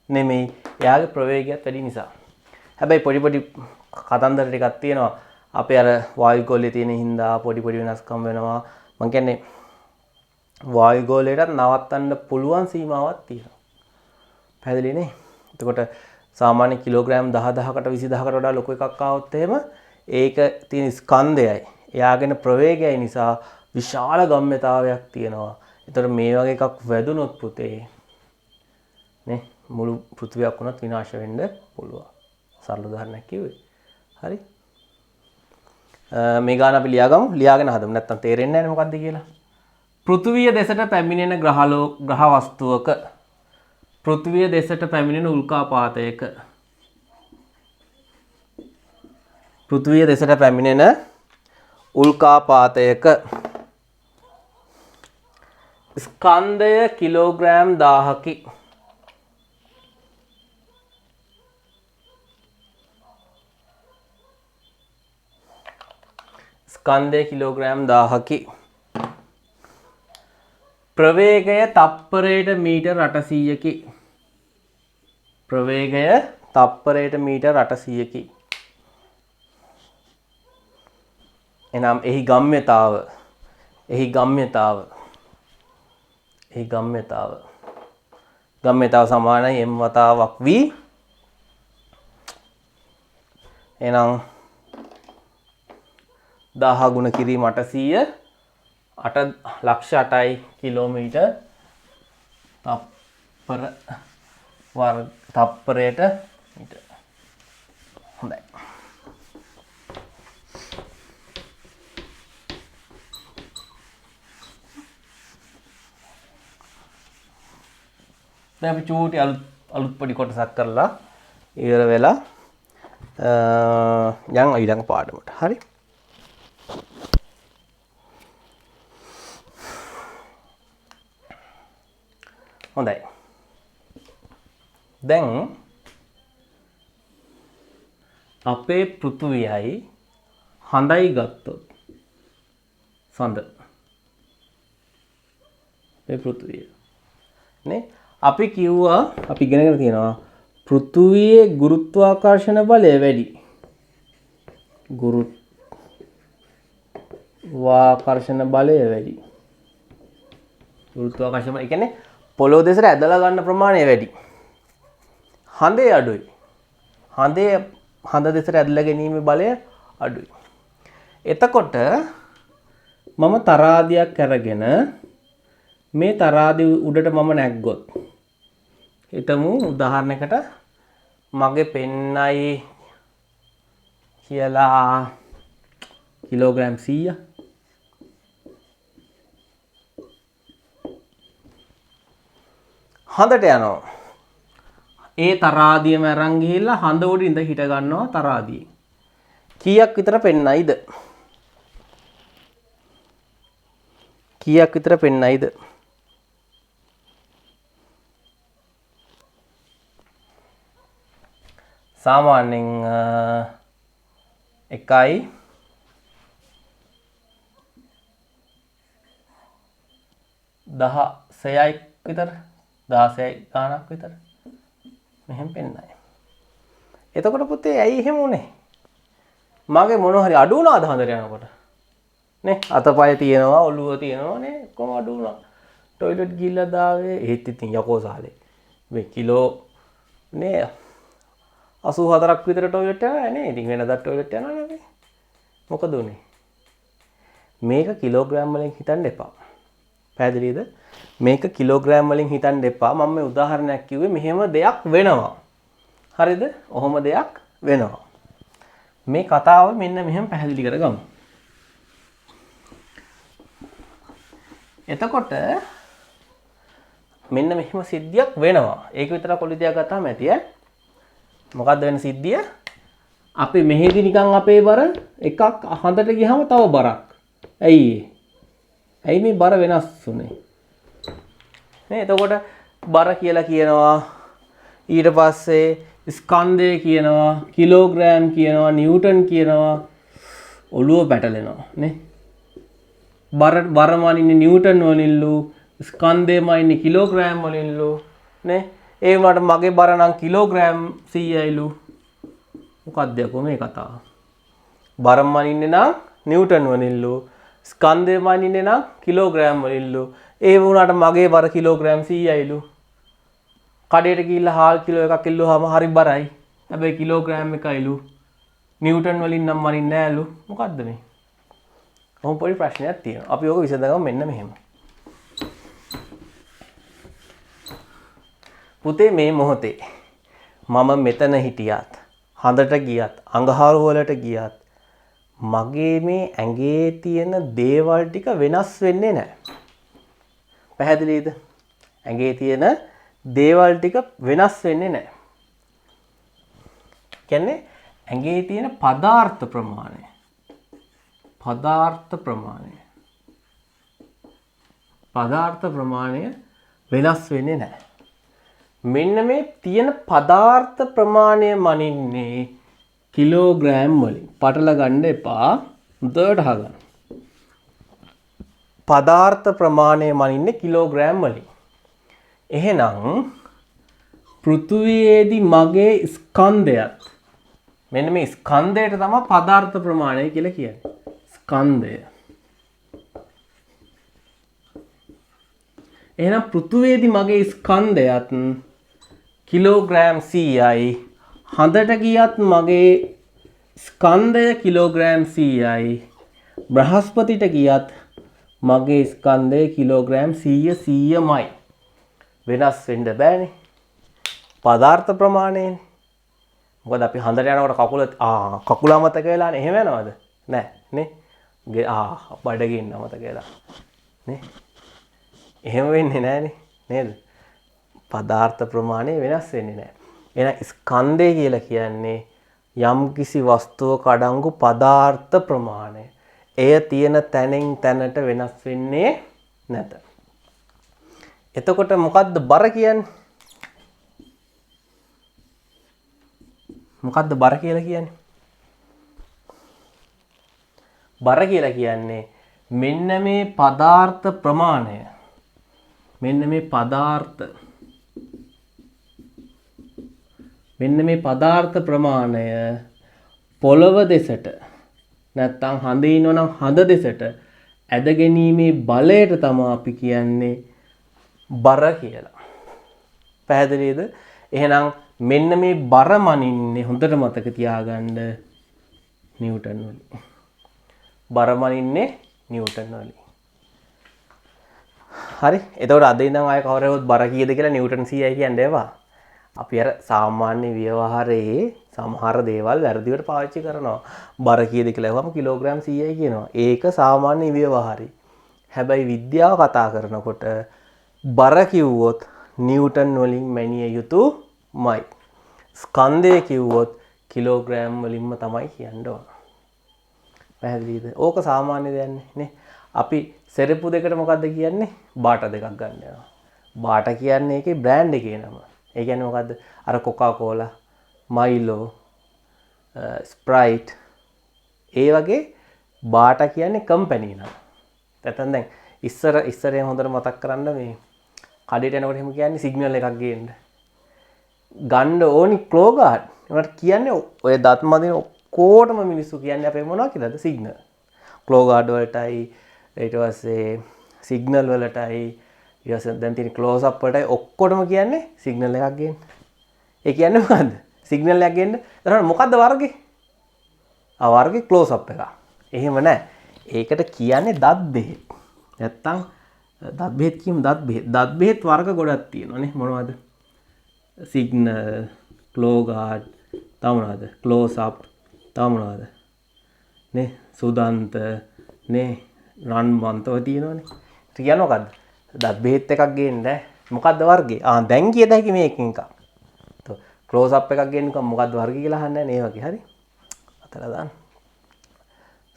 නෙමෙයි. එයාගේ ප්‍රවේගයත් වැඩි නිසා. හැබැයි පොඩි කතන්දර ටිකක් තියෙනවා. අපේ අර වායු ගෝලයේ තියෙන හින්දා පොඩි වෙනස්කම් වෙනවා. මම කියන්නේ වායු ගෝලයටත් නවත්තන්න පුළුවන් සීමාවක් තියෙනවා. පැහැදිලිනේ? එතකොට සාමාන්‍ය කිලෝග්‍රෑම් 10000කට 20000කට වඩා ලොකු එකක් ආවොත් එහෙම ඒක තියෙන ස්කන්ධයයි එයාගෙන ප්‍රවේගයයි නිසා විශාල ගම්ම්‍යතාවයක් තියෙනවා. ඒතර මේ වගේ එකක් වැදුනොත් පුතේ නේ මුළු පෘථිවියක් උනත් විනාශ වෙන්න පුළුවන්. සරල උදාහරණයක් කිව්වේ. හරි? මේ ගාන අපි ලියාගමු. ලියාගෙන හදමු. නැත්තම් තේරෙන්නේ නැහැ මොකද්ද කියලා. පෘථිවිය දෙසට පැමිණෙන ග්‍රහ වස්තුවක පෘථිවිය දෙසට පැමිණෙන උල්කාපාතයක පෘථිවිය දෙසට පැමිණෙන උල්කාපාතයක ස්කන්ධය කිලෝග්‍රෑම් 1000කි. ස්කන්ධය කිලෝග්‍රෑම් 1000කි. ප්‍රවේගය තප්පරයට මීටර් 800කි. ප්‍රවේගය තප්පරයට මීටර් 800කි. එනම් එහි ගම්ම්‍යතාව සමානයි m වතාවක් v. එනම් 1000 ගුණ කිරීම 800 8 ලක්ෂ 8යි කිලෝමීටර් තප්පර වර්ග තප්පරයට මීටර. හොඳයි. දැන් අපි චූටි අලුත් පොඩි කොටසක් කරලා ඉවර වෙලා යන් ඊළඟ පාඩමට. හරි. හොඳයි. දැන් අපේ පෘථුවියයි හඳයි ගත්තොත් සඳ මේ පෘථුවිය නේ අපි කිව්වා අපි ඉගෙනගෙන තියෙනවා පෘථුවියේ ගුරුත්වාකර්ෂණ බලය වැඩි. ගුරුත්වාකර්ෂණ බලය වැඩි. ගුරුත්වාකර්ෂණ ඒ කියන්නේ පොළොව දෙසට ඇදලා ගන්න ප්‍රමාණය වැඩි. හඳේ අඩුයි. හඳ දෙසට ඇදලා ගැනීමේ බලය අඩුයි. එතකොට මම තරාදියක් අරගෙන මේ තරාදිය උඩට මම නැග්ගොත් හිතමු උදාහරණයකට මගේ පෙන්නයි කියලා කිලෝග්‍රෑම් 100 හඳට යනවා. ඒ තරාදියම අරන් ගිහිල්ලා හඳ උඩින්ද හිට ගන්නවා තරාදියේ. කීයක් විතර පෙන්නයිද? කීයක් විතර පෙන්නයිද? සාමාන්‍යයෙන් 1යි 16යි විතර 16යි ගාණක් විතර මෙහෙම පෙන්නයි. එතකොට පුතේ ඇයි එහෙම උනේ? මගේ මොන හරි අඩු වුණාද හඳට යනකොට? නේ අතපය තියෙනවා ඔළුව තියෙනවා නේ කොහොම අඩු වුණා. টয়ලට් ගිහිල්ලා දාවේ ඒත් ඉතින් යකෝ සාලේ. මේ කිලෝ නේ 84ක් විතර টয়ලට් යනවා නේ. ඉතින් වෙනදා টয়ලට් යනවා නේ. මොකද උනේ? මේක කිලෝග්‍රෑම් වලින් හිතන්න එපා. පැහැදිලිද? මේක කිලෝග්‍රෑම් වලින් හිතන්න එපා. මම මේ උදාහරණයක් කිව්වේ මෙහෙම දෙයක් වෙනවා. හරිද? ඔහොම දෙයක් වෙනවා. මේ කතාව මෙන්න මෙහෙම පැහැදිලි කරගමු. එතකොට මෙන්න මෙහෙම සිද්ධියක් වෙනවා. ඒක විතරක් ඔලිදියා ගත්තාම ඇති ඈ. මොකද්ද වෙන සිද්ධිය? අපි මෙහෙදි නිකන් අපේ බර එකක් හඳට ගියාම තව බරක්. ඇයි මේ බර වෙනස් වුනේ? නේ එතකොට බර කියලා කියනවා ඊට පස්සේ ස්කන්ධය කියනවා කිලෝග්‍රෑම් කියනවා නිව්ටන් කියනවා ඔළුව පැටලෙනවා නේ බරම ඉන්නේ නිව්ටන් වලින්ලු ස්කන්ධයම ඉන්නේ කිලෝග්‍රෑම් වලින්ලු නේ ඒ වුණාට මගේ බර නම් කිලෝග්‍රෑම් 100යිලු මොකක්ද යකෝ මේ කතාව බරම ඉන්නේ නම් නිව්ටන් වලින්ලු ස්කන්ධයම ඉන්නේ නම් කිලෝග්‍රෑම් වලින්ලු ඒ වුණාට මගේ බර කිලෝග්‍රෑම් 100යිලු කඩේට ගිහිල්ලා හාල් කිලෝ එකක් ඉල්ලුවාම හරි බරයි. හැබැයි කිලෝග්‍රෑම් එකයිලු. නිව්ටන් වලින් නම් මනින්නේ නෑලු. මොකද්ද මේ? කොහොම පොඩි ප්‍රශ්නයක් තියෙනවා. අපි ඕක විසඳගමු මෙන්න මෙහෙම. පුතේ මේ මොහොතේ මම මෙතන හිටියත් හඳට ගියත් අඟහරු වලට ගියත් මගේ මේ ඇඟේ තියෙන දේවල් ටික වෙනස් වෙන්නේ නැහැ. පැහැදිලිද? ඇඟේ තියෙන දේවල් ටික වෙනස් වෙන්නේ නැහැ. කියන්නේ ඇඟේ තියෙන පදාර්ථ ප්‍රමාණය වෙනස් වෙන්නේ නැහැ. මෙන්න මේ තියෙන පදාර්ථ ප්‍රමාණය මනින්නේ කිලෝග්‍රෑම් වලින්. පටල ගන්න එපා. හොඳට අහගන්න. පදාර්ථ ප්‍රමාණය මනින්නේ කිලෝග්‍රෑම් වලින්. එහෙනම් පෘථුවියේදී මගේ ස්කන්ධයත් මෙන්න මේ ස්කන්ධයට තමයි පදාර්ථ ප්‍රමාණය කියලා කියන්නේ. ස්කන්ධය. එහෙනම් පෘථුවියේදී මගේ ස්කන්ධයත් කිලෝග්‍රෑම් 100යි. හඳට ගියත් මගේ ස්කන්ධය කිලෝග්‍රෑම් 100යි. බ්‍රහස්පතිට ගියත් මගේ ස්කන්ධය කිලෝග්‍රෑම් 100යි. වෙනස් වෙන්න බෑනේ. පදාර්ථ ප්‍රමාණයනේ. මොකද අපි හඳට යනකොට කකුල අමතක වෙලානේ. එහෙම යනවද? නෑ නේ. බඩගින්න අමතක වෙලා. නේ. එහෙම වෙන්නේ නෑනේ. නේද? පදාර්ථ ප්‍රමාණය වෙනස් වෙන්නේ නෑ. එහෙනම් ස්කන්ධය කියලා කියන්නේ යම්කිසි වස්තුවක අඩංගු පදාර්ථ ප්‍රමාණය. එය තියෙන තැනින් තැනට වෙනස් වෙන්නේ නැත. එතකොට මොකද්ද බර කියන්නේ? මොකද්ද බර කියලා කියන්නේ? බර කියලා කියන්නේ මෙන්න මේ පදාර්ථ ප්‍රමාණය. මෙන්න මේ පදාර්ථ ප්‍රමාණය පොළව දෙසට නැත්තම් හඳේ ඉන්නවනම් හඳ දෙසට ඇද ගැනීමේ බලයට තමයි අපි කියන්නේ බර කියලා. පැහැදිලිද? එහෙනම් මෙන්න මේ බර මනින්නේ හොඳට මතක තියාගන්න නිව්ටන් වලින්. බර මනින්නේ නිව්ටන් වලින්. හරි. එතකොට අද ඉඳන් ආයෙ කවුරුහොත් බර කීයද කියලා නිව්ටන් 100යි කියන්නේ ඒවා. අපි අර සාමාන්‍ය ව්‍යවහාරයේ සමහර දේවල් වැරදිවට පාවිච්චි කරනවා. බර කීයද කියලා අහුවම කිලෝග්‍රෑම් 100යි කියනවා. ඒක සාමාන්‍ය ව්‍යවහාරي. හැබැයි විද්‍යාව කතා කරනකොට බර කිව්වොත් නිව්ටන් වලින් මැනිය යුතුමයි. ස්කන්ධය කිව්වොත් කිලෝග්‍රෑම් වලින්ම තමයි කියන්න ඕන. පැහැදිලිද? ඕක සාමාන්‍ය දෙයක් නේ. අපි සෙරප්පු දෙකට මොකද්ද කියන්නේ? බාට දෙකක් ගන්න යනවා. බාට කියන්නේ ඒකේ බ්‍රෑන්ඩ් එකේ නම. ඒ කියන්නේ මොකද්ද? අර කොකාකෝලා, මයිලෝ, ස්ප්‍රයිට් ඒ වගේ බාට කියන්නේ කම්පැනි නම. නැත්නම් දැන් ඉස්සරේ හොඳට මතක් කරන්න මේ කඩේට යනකොට එහෙම කියන්නේ සිග්නල් එකක් ගේන්න. ගන්න ඕනි ක්ලෝගාඩ්. ඒකට කියන්නේ ඔය දත් මදින ඔක්කොටම මිනිස්සු කියන්නේ අපේ මොනවා කියලාද? සිග්නල්. ක්ලෝගාඩ් වලටයි ඊට පස්සේ සිග්නල් වලටයි ඊට පස්සේ දැන් තියෙන ක්ලෝස් අප් වලටයි ඔක්කොටම කියන්නේ සිග්නල් එකක් ගේන්න. ඒ කියන්නේ මොකද්ද? සිග්නල් එකක් ගේන්න. එතකොට මොකද්ද වර්ගේ? වර්ගේ ක්ලෝස් අප් එක. එහෙම නැහැ. ඒකට කියන්නේ දත් බෙහෙත්. නැත්තම් දත් බෙහෙත් කියමු දත් බෙහෙත්. දත් බෙහෙත් වර්ග ගොඩක් තියෙනවා නේ. මොනවද? සිග්නල්, ක්ලෝගාඩ්, තව මොනවද? ක්ලෝස් අප්, තව මොනවද? නේ සුදන්ත නේ රන්මන්ත ඔය තියෙනවනේ. ඒක කියන්නේ මොකද්ද? දත් බෙහෙත් එකක් ගේන්න මොකද්ද වර්ගේ? දැන් කියද හැකි මේකෙන් එකක්. ක්ලෝස් අප් එකක් ගේන්න මොකද්ද වර්ගේ කියලා අහන්නේ නැහැ නේ වගේ. හරි. අතල දාන්න.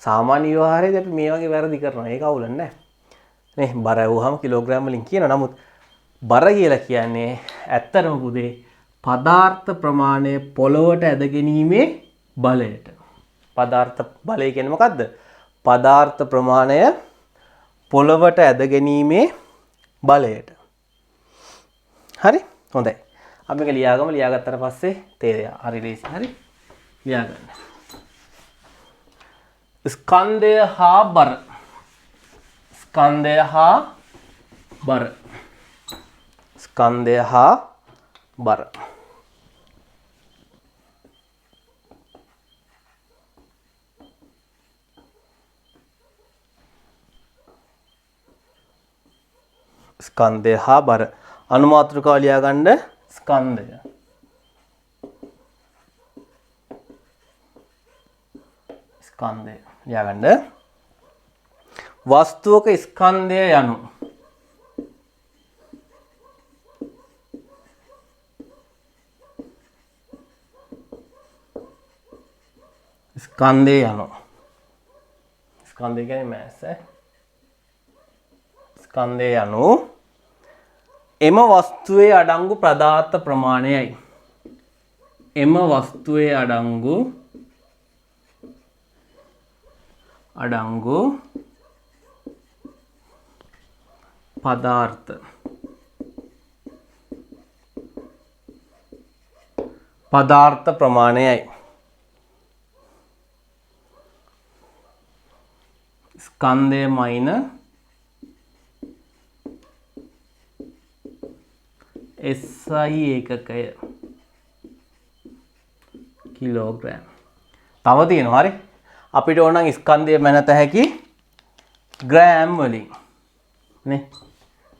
සාමාන්‍ය ව්‍යවහාරයේදී අපි මේ වගේ වැරදි කරනවා. ඒක අවුලක් නැහැ. නේ බර වුවහම කිලෝග්‍රෑම් වලින් කියනවා. නමුත් බර කියලා කියන්නේ ඇත්තටම පුතේ පදාර්ථ ප්‍රමාණය පොළොවට ඇද ගැනීමේ බලයට. පදාර්ථ බලය කියන්නේ මොකද්ද? පදාර්ථ ප්‍රමාණය පොළොවට ඇද ගැනීමේ බලයට. හරි? හොඳයි. අපි මේක ලියාගමු. ලියාගත්තට පස්සේ තේරෙයි. හරි ලේසි. හරි? ලියාගන්න. ස්කන්ධය හා බර. ස්කන්ධය හා බර. ස්කන්ධය හා බර. ස්කන්ධය හා බර. අනුමාත්‍රිකාව ලියා ගන්න. ස්කන්ධය. ස්කන්ධය ලියා ගන්න. වස්තුවක ස්කන්ධය යනු ස්කන්ධය යනු ස්කන්ධය කියන්නේ මෑස් ස්කන්ධය යනු එම වස්තුවේ අඩංගු පදාර්ථ ප්‍රමාණයයි. එම වස්තුවේ අඩංගු පදාර්ථ ප්‍රමාණයයි. ස්කන්ධය මයින SI ඒකකය කිලෝග්‍රෑම්. තව තියෙනවා. හරි. අපිට ඕන නම් ස්කන්ධය මැනත හැකි ග්‍රෑම් වලින් නේ.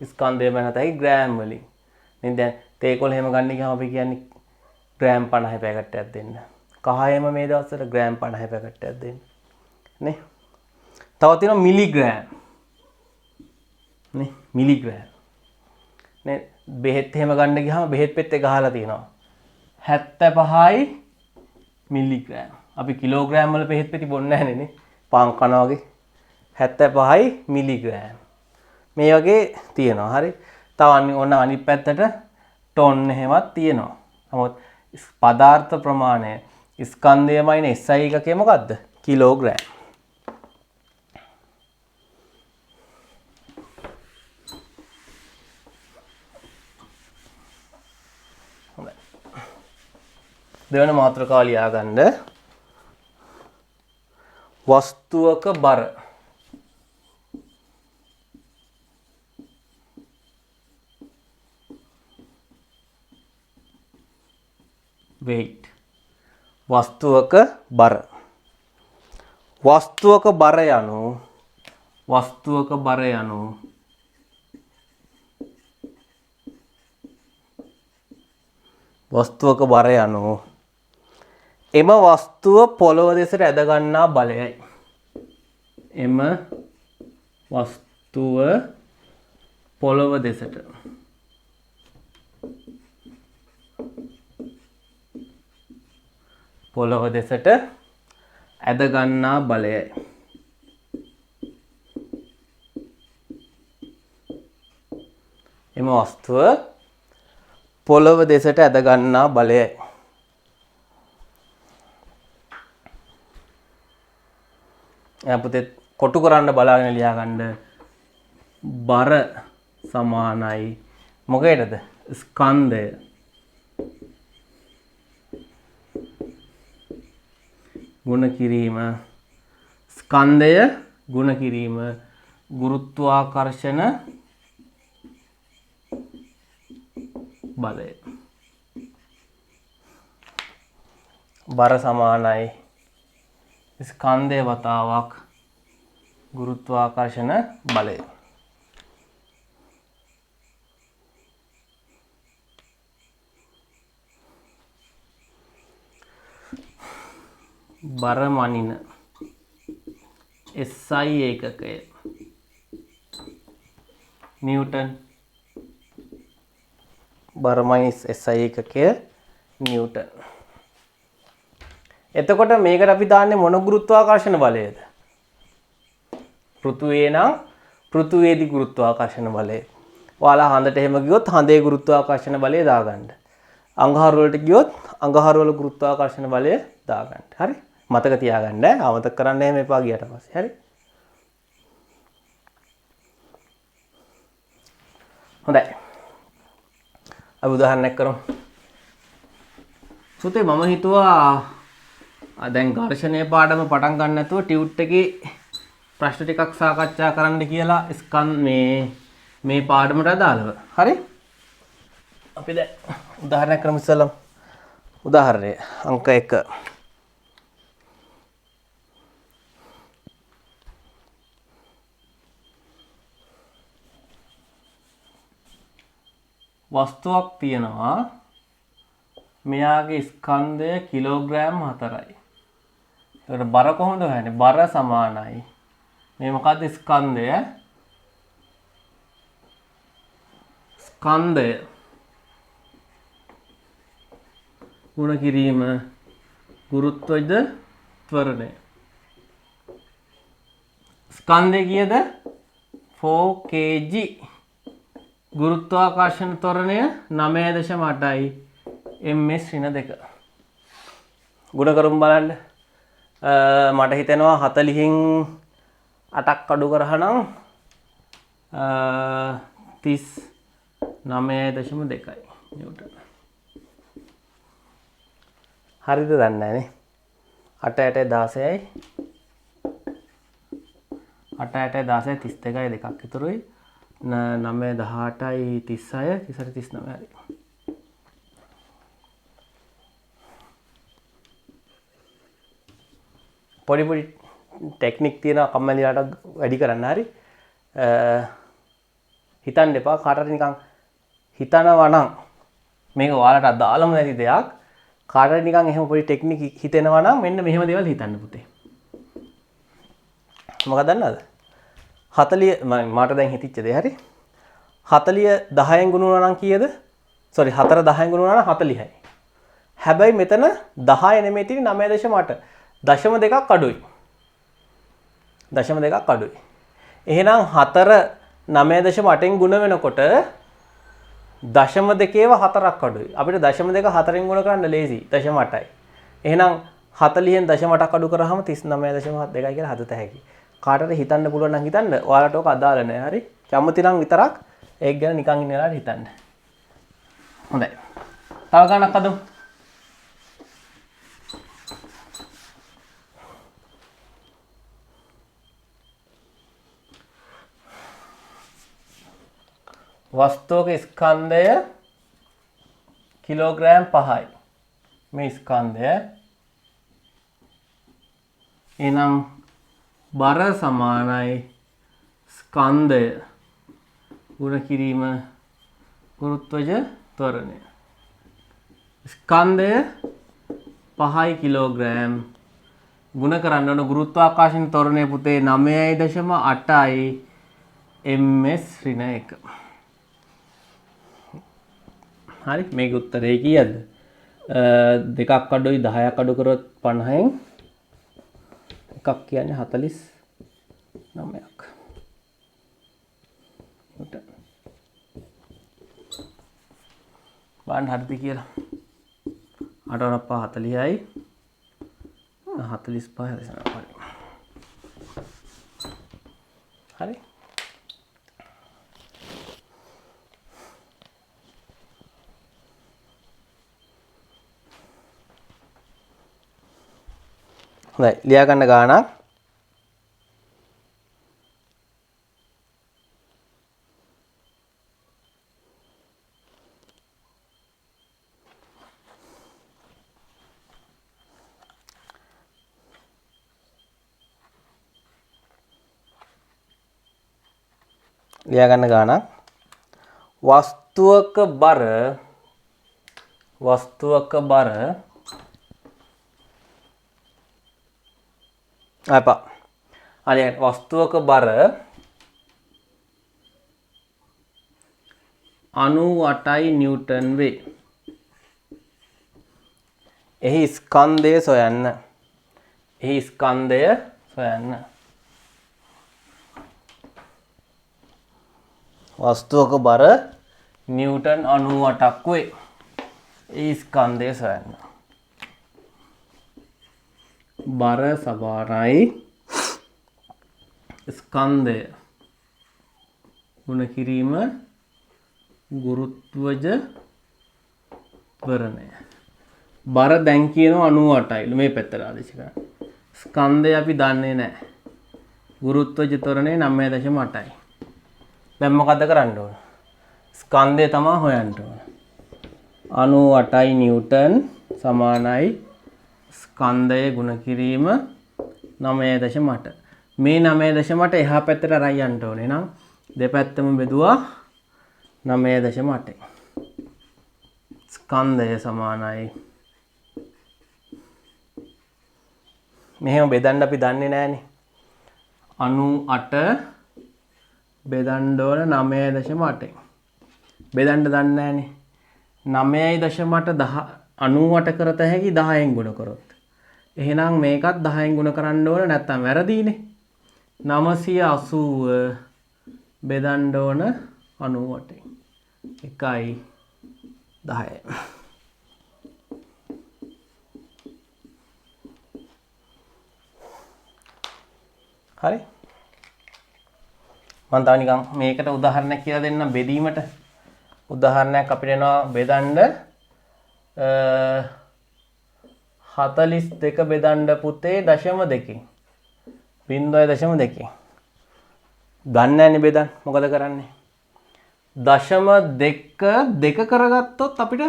ස්කන්ධය මැනත හැකි ග්‍රෑම් වලින්. නේ දැන් තේකොළ එහෙම ගන්න ගියාම අපි කියන්නේ ග්‍රෑම් 50 පැකට්ටයක් දෙන්න. කහයම මේ දවස්වල ග්‍රෑම් 50 පැකට්ටයක් දෙන්න. නේ? තව තියෙනවා මිලිග්‍රෑම්. නේ? මිලිග්‍රෑම්. නේ බෙහෙත් එහෙම ගන්න ගියාම බෙහෙත් පෙත්තේ ගහලා තියෙනවා 75යි මිලිග්‍රෑම්. අපි කිලෝග්‍රෑම් වල බෙහෙත් පෙති බොන්නේ නැහැ නේ. පාන් කනවා වගේ 75යි මිලිග්‍රෑම්. මේ වගේ තියෙනවා. හරි. තව ඔන්න අනිත් පැත්තට ටොන් එහෙමත් තියෙනවා. නමුත් පදාර්ථ ප්‍රමාණය ස්කන්ධයමයිනේ SI එකකේ මොකද්ද? කිලෝග්‍රෑම්. හොඳයි. දෙවන මාතෘකාව ලියා ගන්න. වස්තුවක බර. weight. වස්තුවක බර. වස්තුවක බර යනු වස්තුවක බර යනු වස්තුවක බර යනු එම වස්තුව පොළොව දෙසට ඇද ගන්නා බලයයි. එම වස්තුව පොළොව දෙසට පොළොව දෙසට ඇද ගන්නා බලයයි. එම වස්තුව පොළොව දෙසට ඇද ගන්නා බලයයි. පුතේ කොටු කරන්න බලාගෙන ලියා ගන්න. බර සමානයි මොකේද? ස්කන්ධය ගුණ කිරීම. ස්කන්ධය ගුණ කිරීම ගුරුත්වාකර්ෂණ බලය. බර සමානයි ස්කන්ධය වතාවක් ගුරුත්වාකර්ෂණ බලය. බර මනින SI ඒකකය නිව්ටන්. බර මනින SI ඒකකය නිව්ටන්. එතකොට මේකට අපි දාන්නේ මොන ගුරුත්වාකර්ෂණ බලයද? පෘථුවියේ නම් පෘථුවියේදී ගුරුත්වාකර්ෂණ බලය. ඔයාලා හඳට එහෙම ගියොත් හඳේ ගුරුත්වාකර්ෂණ බලය දාගන්න. අඟහරු වලට ගියොත් අඟහරු වල ගුරුත්වාකර්ෂණ බලය දාගන්න. හරි? මතක තියාගන්න. අමතක කරන්න එහෙම එපා ගියට පස්සේ. හරි? හොඳයි. අපි උදාහරණයක් කරමු. සුතේ මම හිතුවා දැන් ඝර්ෂණයේ පාඩම පටන් ගන්න නැතුව ටියුට් එකේ ප්‍රශ්න ටිකක් සාකච්ඡා කරන්න කියලා මේ පාඩමට අදාළව. හරි? අපි දැන් උදාහරණයක් කරමු ඉස්සෙල්ලම. උදාහරණය අංක 1. වස්තුවක් තියෙනවා. මෙයාගේ ස්කන්ධය කිලෝග්‍රෑම් 4යි. ඒකට බර කොහොමද හොයන්නේ? බර සමානයි. මේ මොකද්ද ස්කන්ධය? ස්කන්ධය ගුණ කිරීම ගුරුත්වයද ත්වරණය. ස්කන්ධය කීයද? 4 kg. ගුරුත්වාකර්ෂණ ත්වරණය 9.8යි. ms ඍණ 2. ගුණ කරමු බලන්න. මට හිතෙනවා 40න් 8ක් අඩු කරහනම් 39.2යි නිව්ටන්. හරිද? දන්නේ නැහැ නේ. 8 8 16යි 8 8 16 32යි දෙකක් ඉතුරුයි. 9 18යි 36 38 39 හරි. පොඩි පොඩි ටෙක්නික් තියෙනවා කම්මැලිලාට වැඩි කරන්න. හරි? හිතන්න එපා කාටට නිකන් හිතනවා නම් මේක ඔයාලට අදාළම නැති දෙයක් කාටද නිකන් එහෙම පොඩි ටෙක්නික් හිතෙනවා නම් මෙන්න මෙහෙම දේවල් හිතන්න පුතේ. මොකක්ද දන්නවද? 40 මට දැන් හිතිච්ච දේ හරි. 40 10න් ගුණ වුණා නම් කීයද? sorry 4 10න් ගුණ වුණා නම් 40යි. හැබැයි මෙතන 10 නෙමෙයි තියෙන්නේ 9.8. දශම දෙකක් අඩුයි. දශම දෙකක් අඩුයි. එහෙනම් 4 9.8න් ගුණ වෙනකොට දශම දෙකේව 4ක් අඩුයි. අපිට දශම දෙක 4න් ගුණ කරන්න ලේසි. දශම 8යි. එහෙනම් 40න් දශම 8ක් අඩු කරාම 39.72 කියලා හදත හැකියි. කාටද හිතන්න පුළුවන් නම් හිතන්න. ඔයාලට ඕක අදාළ නැහැ. හරි. කැමති නම් විතරක් ඒක ගැන නිකන් ඉන්න වෙලාවට හිතන්න. හොඳයි. තව ගණනක් හදමු. වස්තුවක ස්කන්ධය කිලෝග්‍රෑම් 5යි. මේ ස්කන්ධය එහෙනම් බර සමානයි ස්කන්ධය ගුණ කිරීම ගුරුත්වජ ත්වරණය. ස්කන්ධය 5යි කිලෝග්‍රෑම් ගුණ කරන්න ඕන ගුරුත්වාකර්ෂණ ත්වරණය පුතේ 9.8යි ms ඍණ 1. හරි මේක උත්තරේ කීයද? දෙකක් අඩුයි 10ක් අඩු කරොත් 50න් එකක් කියන්නේ 49ක්. බලන්න හරිද කියලා. 8 5 40යි 45 හරි. හොඳයි ලියා ගන්න ගානක් ලියා ගන්න ගානක් වස්තුවක බර අපා අනේ වස්තුවක බර 98යි නිව්ටන් වේ. එහි ස්කන්ධය සොයන්න. වස්තුවක බර නිව්ටන් 98ක් වේ. ඒ ස්කන්ධය සොයන්න. බර සමානයි ස්කන්ධය ගුණ කිරීම ගුරුත්වජ ත්වරණය. බර දැන් කියනවා 98යි. මේ පැත්තට ආදේශ කරන්න. ස්කන්ධය අපි දන්නේ නැහැ. ගුරුත්වජ ත්වරණය 9.8යි. දැන් මොකද්ද කරන්න ඕන? ස්කන්ධය තමයි හොයන්න ඕන. 98යි නිව්ටන් සමානයි ස්කන්ධය ගුණ කිරීම 9.8. මේ 9.8 එහා පැත්තට අරයි යන්න ඕනේ. එහෙනම් දෙපැත්තම බෙදුවා 9.8. ස්කන්ධය සමානයි. මෙහෙම බෙදන්න අපි දන්නේ නැහනේ. 98 බෙදන්න ඕන 9.8. බෙදන්න දන්නේ නැහනේ. 9.8 98 කරත හැකි 10න් ගුණ කරොත්. එහෙනම් මේකත් 10න් ගුණ කරන්න ඕන නැත්නම් වැරදීනේ. 980 බෙදන්න ඕන 98න්. 1යි 10යි. හරි. මම තව නිකන් මේකට උදාහරණයක් කියලා දෙන්නම් බෙදීමට. උදාහරණයක් අපිට එනවා බෙදන්න 42 බෙදන්න පුතේ 0.2. 0.2. දන්නේ නැනේ බෙදන්න. මොකද කරන්නේ? 0.2 දෙක කරගත්තොත් අපිට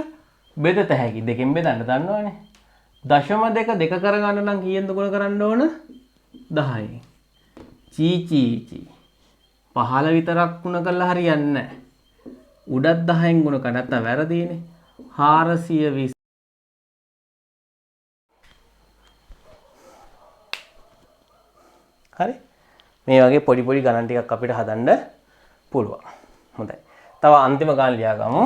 බෙදත හැකි. දෙකෙන් බෙදන්න දන්නවනේ. 0.2 දෙක කරගන්න නම් කීයෙන්ද ගුණ කරන්න ඕන? 10යි. චී 15 විතරක් ගුණ කරලා හරියන්නේ නැහැ. උඩත් 10න් ගුණ කරා නැත්නම් වැරදීනේ. 420 හරි. මේ වගේ පොඩි පොඩි ගණන් ටිකක් අපිට හදන්න පුළුවන්. හොඳයි. තව අන්තිම ගාන ලියා ගමු.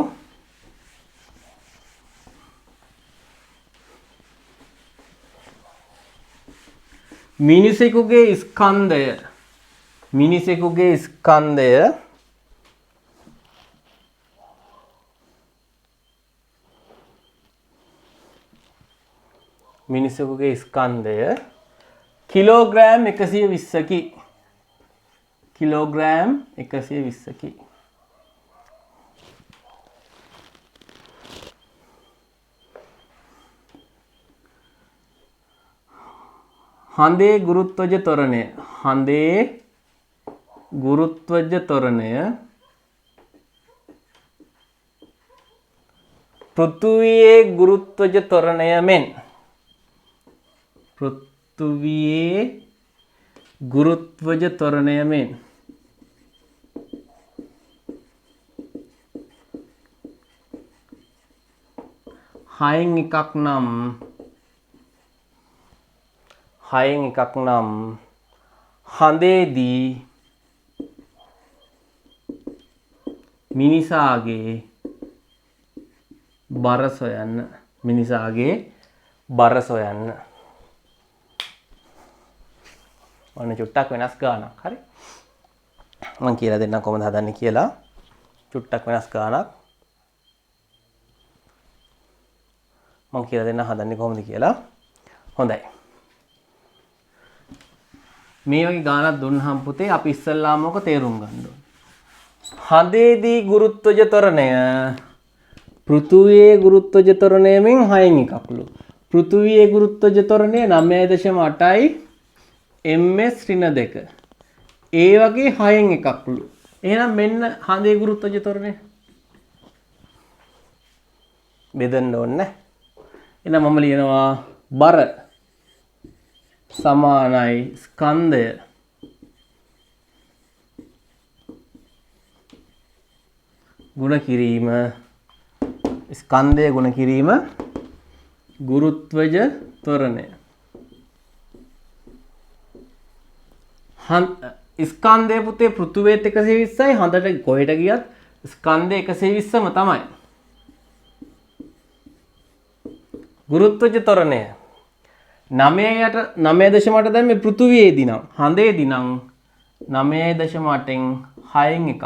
මිනිසෙකුගේ ස්කන්ධය මිනිසෙකුගේ ස්කන්ධය කිලෝග්‍රෑම් 120කි. කිලෝග්‍රෑම් 120කි. හඳේ ගුරුත්වජ ත්වරණය පෘථුවියේ ගුරුත්වජ ත්වරණය මෙන් හයෙන් එකක් නම් හඳේදී මිනිසාගේ බර සොයන්න. ඔන්න චුට්ටක් වෙනස් ගානක්. හරි. මම කියලා දෙන්නම් කොහොමද හදන්නේ කියලා. චුට්ටක් වෙනස් ගානක්. මම කියලා දෙන්න හදන්නේ කොහොමද කියලා. හොඳයි. මේ වගේ ගානක් දුන්නාම පුතේ අපි ඉස්සල්ලාම ඔක තේරුම් ගන්න ඕනේ. හඳේදී ගුරුත්වජ ත්වරණය පෘථුවියේ ගුරුත්වජ ත්වරණය මෙන් 6න් එකක්ලු. පෘථුවියේ ගුරුත්වජ ත්වරණය 9.8යි ms ඍණ 2. ඒ වගේ 6න් එකක්ලු. එහෙනම් මෙන්න හඳේ ගුරුත්වජ ත්වරණය බෙදන්න ඕනේ. එහෙනම් මම ලියනවා බර සමානයි ස්කන්ධය ගුණ කිරීම ගුරුත්වජ ත්වරණය. ස්කන්ධය පුතේ පෘථුවියත් 120යි හඳට කොහෙට ගියත් ස්කන්ධය 120ම තමයි. ගුරුත්වජ ත්වරණය 9.8 දැන් මේ පෘථුවියේදී නම් හඳේදී නම් 9.8න් 6න් එකක්.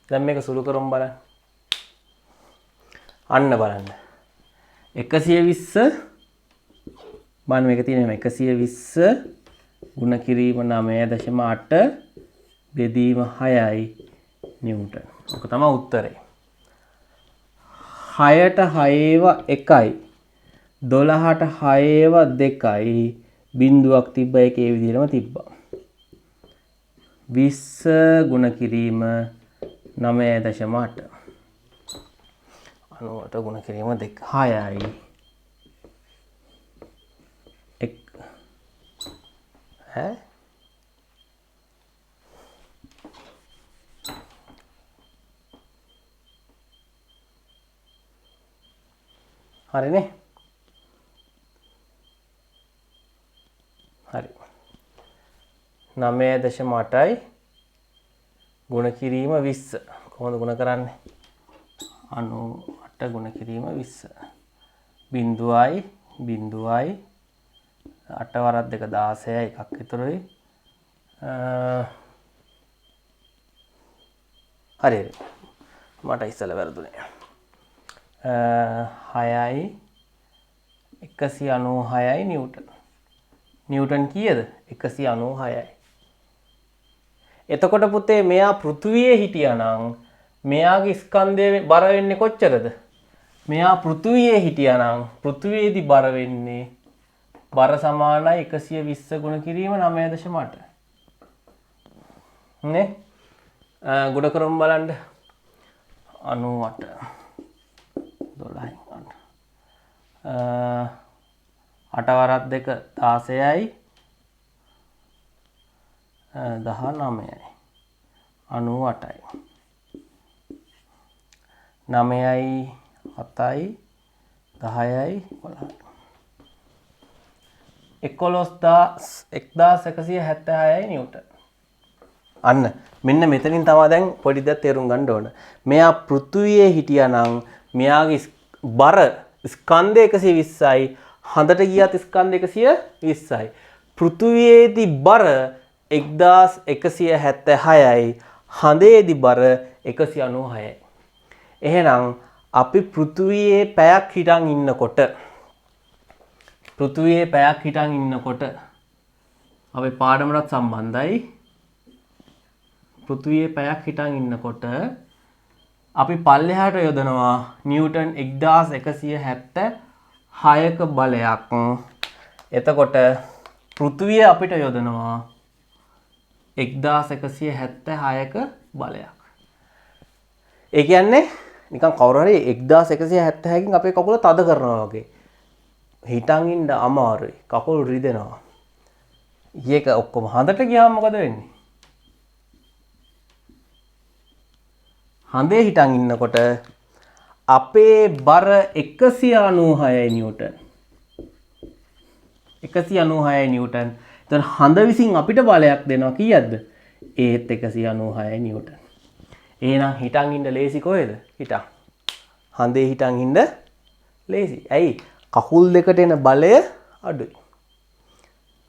දැන් මේක සුළු කරමු බලන්න. අන්න බලන්න. 120 බලන්න මේක තියෙනවා 120 ගුණ කිරීම 9.8 බෙදීම 6යි නිව්ටන්. ඔක තමයි උත්තරේ. 6ට 6 12ට 6 බිංදුවක් තිබ්බ එකේ විදිහටම තිබ්බා. 20 ගුණ කිරීම 9.8 90ට ගුණ කිරීම 6යි. හරිනේ. හරි. 9.8යි ගුණ කිරීම 20. කොහොමද ගුණ කරන්නේ? 98 ගුණ කිරීම 20. බිංදුවයි 8 වරක් 2 16යි එකක් විතරයි. හරි. මට ඉස්සෙල්ලා වැරදුනේ. 6යි 196යි නිව්ටන්. නිව්ටන් කීයද? 196යි. එතකොට පුතේ මෙයා පෘථුවියේ හිටියා නම් මෙයාගේ ස්කන්ධය බර වෙන්නේ කොච්චරද? මෙයා පෘථුවියේ හිටියා නම් පෘථුවියේදී බර වෙන්නේ බර සමානයි 120 ගුණ කිරීම 9.8. නේ? ගුණ කරමු බලන්න. 98 12යි 8 වරක් 2 16යි 19යි 98යි. 9යි 7යි 10යි 11,176යි නිව්ටන්. අන්න මෙන්න මෙතනින් තමයි දැන් පොඩි දෙයක් තේරුම් ගන්න ඕන. මෙයා පෘථුවියේ හිටියානම් මෙයාගේ බර ස්කන්ධ 120යි, හඳට ගියත් ස්කන්ධ 120යි. පෘථුවියේදී බර 1176යි, හඳේදී බර 196යි. එහෙනම් අපි පෘථුවියේ පැයක් හිටන් ඉන්නකොට අපි පාඩමකට සම්බන්ධයි. පෘථුවියේ පැයක් හිටන් ඉන්නකොට අපි පල්ලෙහාට යොදනවා නිව්ටන් 1176ක බලයක්. එතකොට පෘථුවිය අපිට යොදනවා 1176ක බලයක්. ඒ කියන්නේ නිකන් කවුරු හරි 1176කින් අපේ කකුල තද කරනවා වගේ. හිටන් ඉන්න අමාරුයි. කකුල් රිදෙනවා. ඊයක ඔක්කොම හඳට ගියාම මොකද වෙන්නේ? හඳේ හිටන් ඉන්නකොට අපේ බර 196යි නිව්ටන්. 196යි නිව්ටන්. එතන හඳ විසින් අපිට බලයක් දෙනවා කීයක්ද? ඒත් 196යි නිව්ටන්. එහෙනම් හිටන් ඉන්න ලේසි කොහෙද? හිටන්. හඳේ හිටන් ඉන්න ලේසි. ඇයි? කකුල් දෙකට එන බලය අඩුයි.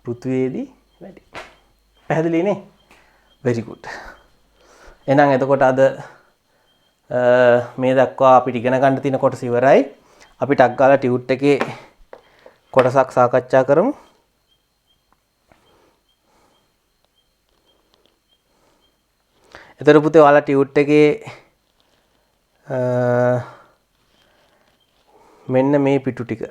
පෘථුවියේදී වැඩි. පැහැදිලි නේ? very good. එහෙනම් එතකොට අද මේ දක්වා අපිට ඉගෙන ගන්න තියෙන කොටස ඉවරයි. අපි ටක් ගාලා ටියුට් එකේ කොටසක් සාකච්ඡා කරමු. එතකොට පුතේ ඔයාලා ටියුට් එකේ මෙන්න මේ පිටු ටික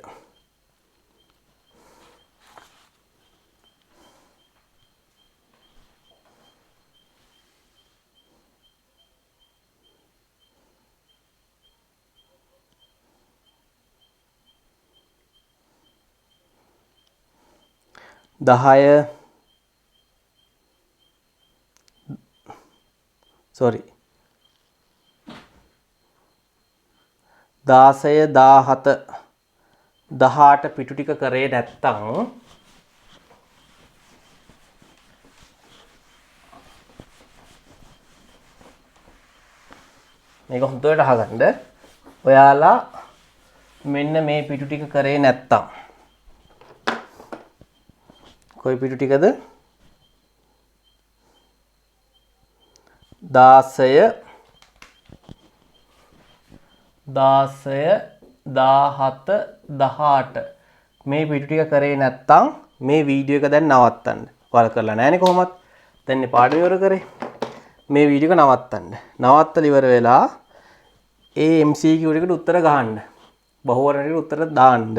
sorry 16 17 18 පිටු ටික කරේ නැත්තම් මේක හොඳට අහගන්න. ඔයාලා මෙන්න මේ පිටු ටික කරේ නැත්තම් කොයි පිටු ටිකද? 16 17 18 මේ පිටු ටික කරේ නැත්තම් මේ වීඩියෝ එක දැන් නවත්තන්න. ඔයාලා කරලා නැහැනේ කොහොමත්. දැන් පාඩම ඉවර කරේ. මේ වීඩියෝ එක නවත්තන්න. නවත්තලා ඉවර වෙලා ඒ MCQ එකට උත්තර ගහන්න. බහුවර්ණයට උත්තර දාන්න.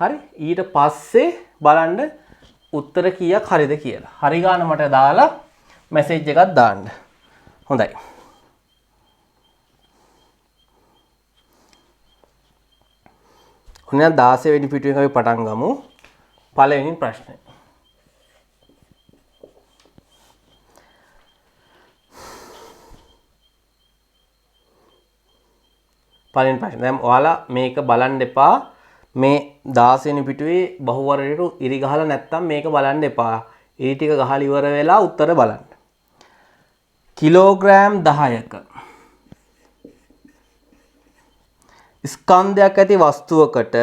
හරි. ඊට පස්සේ බලන්න උත්තර කීයක් හරිද කියලා. හරි ගාන මට දාලා මැසේජ් එකක් දාන්න. හොඳයි. ඔන්න 16 වෙනි පිටුවෙන් අපි පටන් ගමු. පළවෙනි ප්‍රශ්නය. පළවෙනි ප්‍රශ්නේ. දැන් ඔයාලා මේක බලන්න එපා. මේ 16 වෙනි පිටුවේ බහුවර්ණයට ඉරි ගහලා නැත්තම් මේක බලන්න එපා. ඉරි ටික ගහලා ඉවර වෙලා උත්තර බලන්න. කිලෝග්‍රෑම් 10ක ස්කන්ධයක් ඇති වස්තුවකට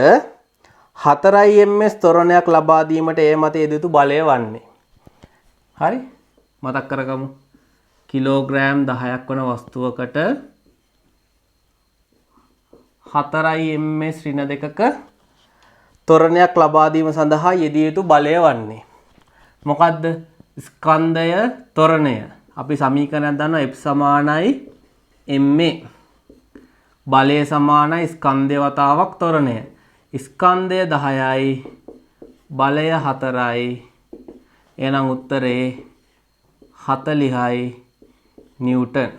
4 ms ත්වරණයක් ලබා දීමට ඒ මත යෙද යුතු බලය වන්නේ. හරි? මතක් කරගමු. කිලෝග්‍රෑම් 10ක් වන වස්තුවකට 4 ms ඍණ දෙකක ත්වරණයක් ලබා දීම සඳහා යෙදිය යුතු බලය වන්නේ. මොකද්ද? ස්කන්ධය ත්වරණය. අපි සමීකරණයක් දන්නවා F සමානයි ma. බලය සමානයි ස්කන්ධය වතාවක් ත්වරණය. ස්කන්ධය 10යි බලය 4යි. එහෙනම් උත්තරේ 40යි නිව්ටන්.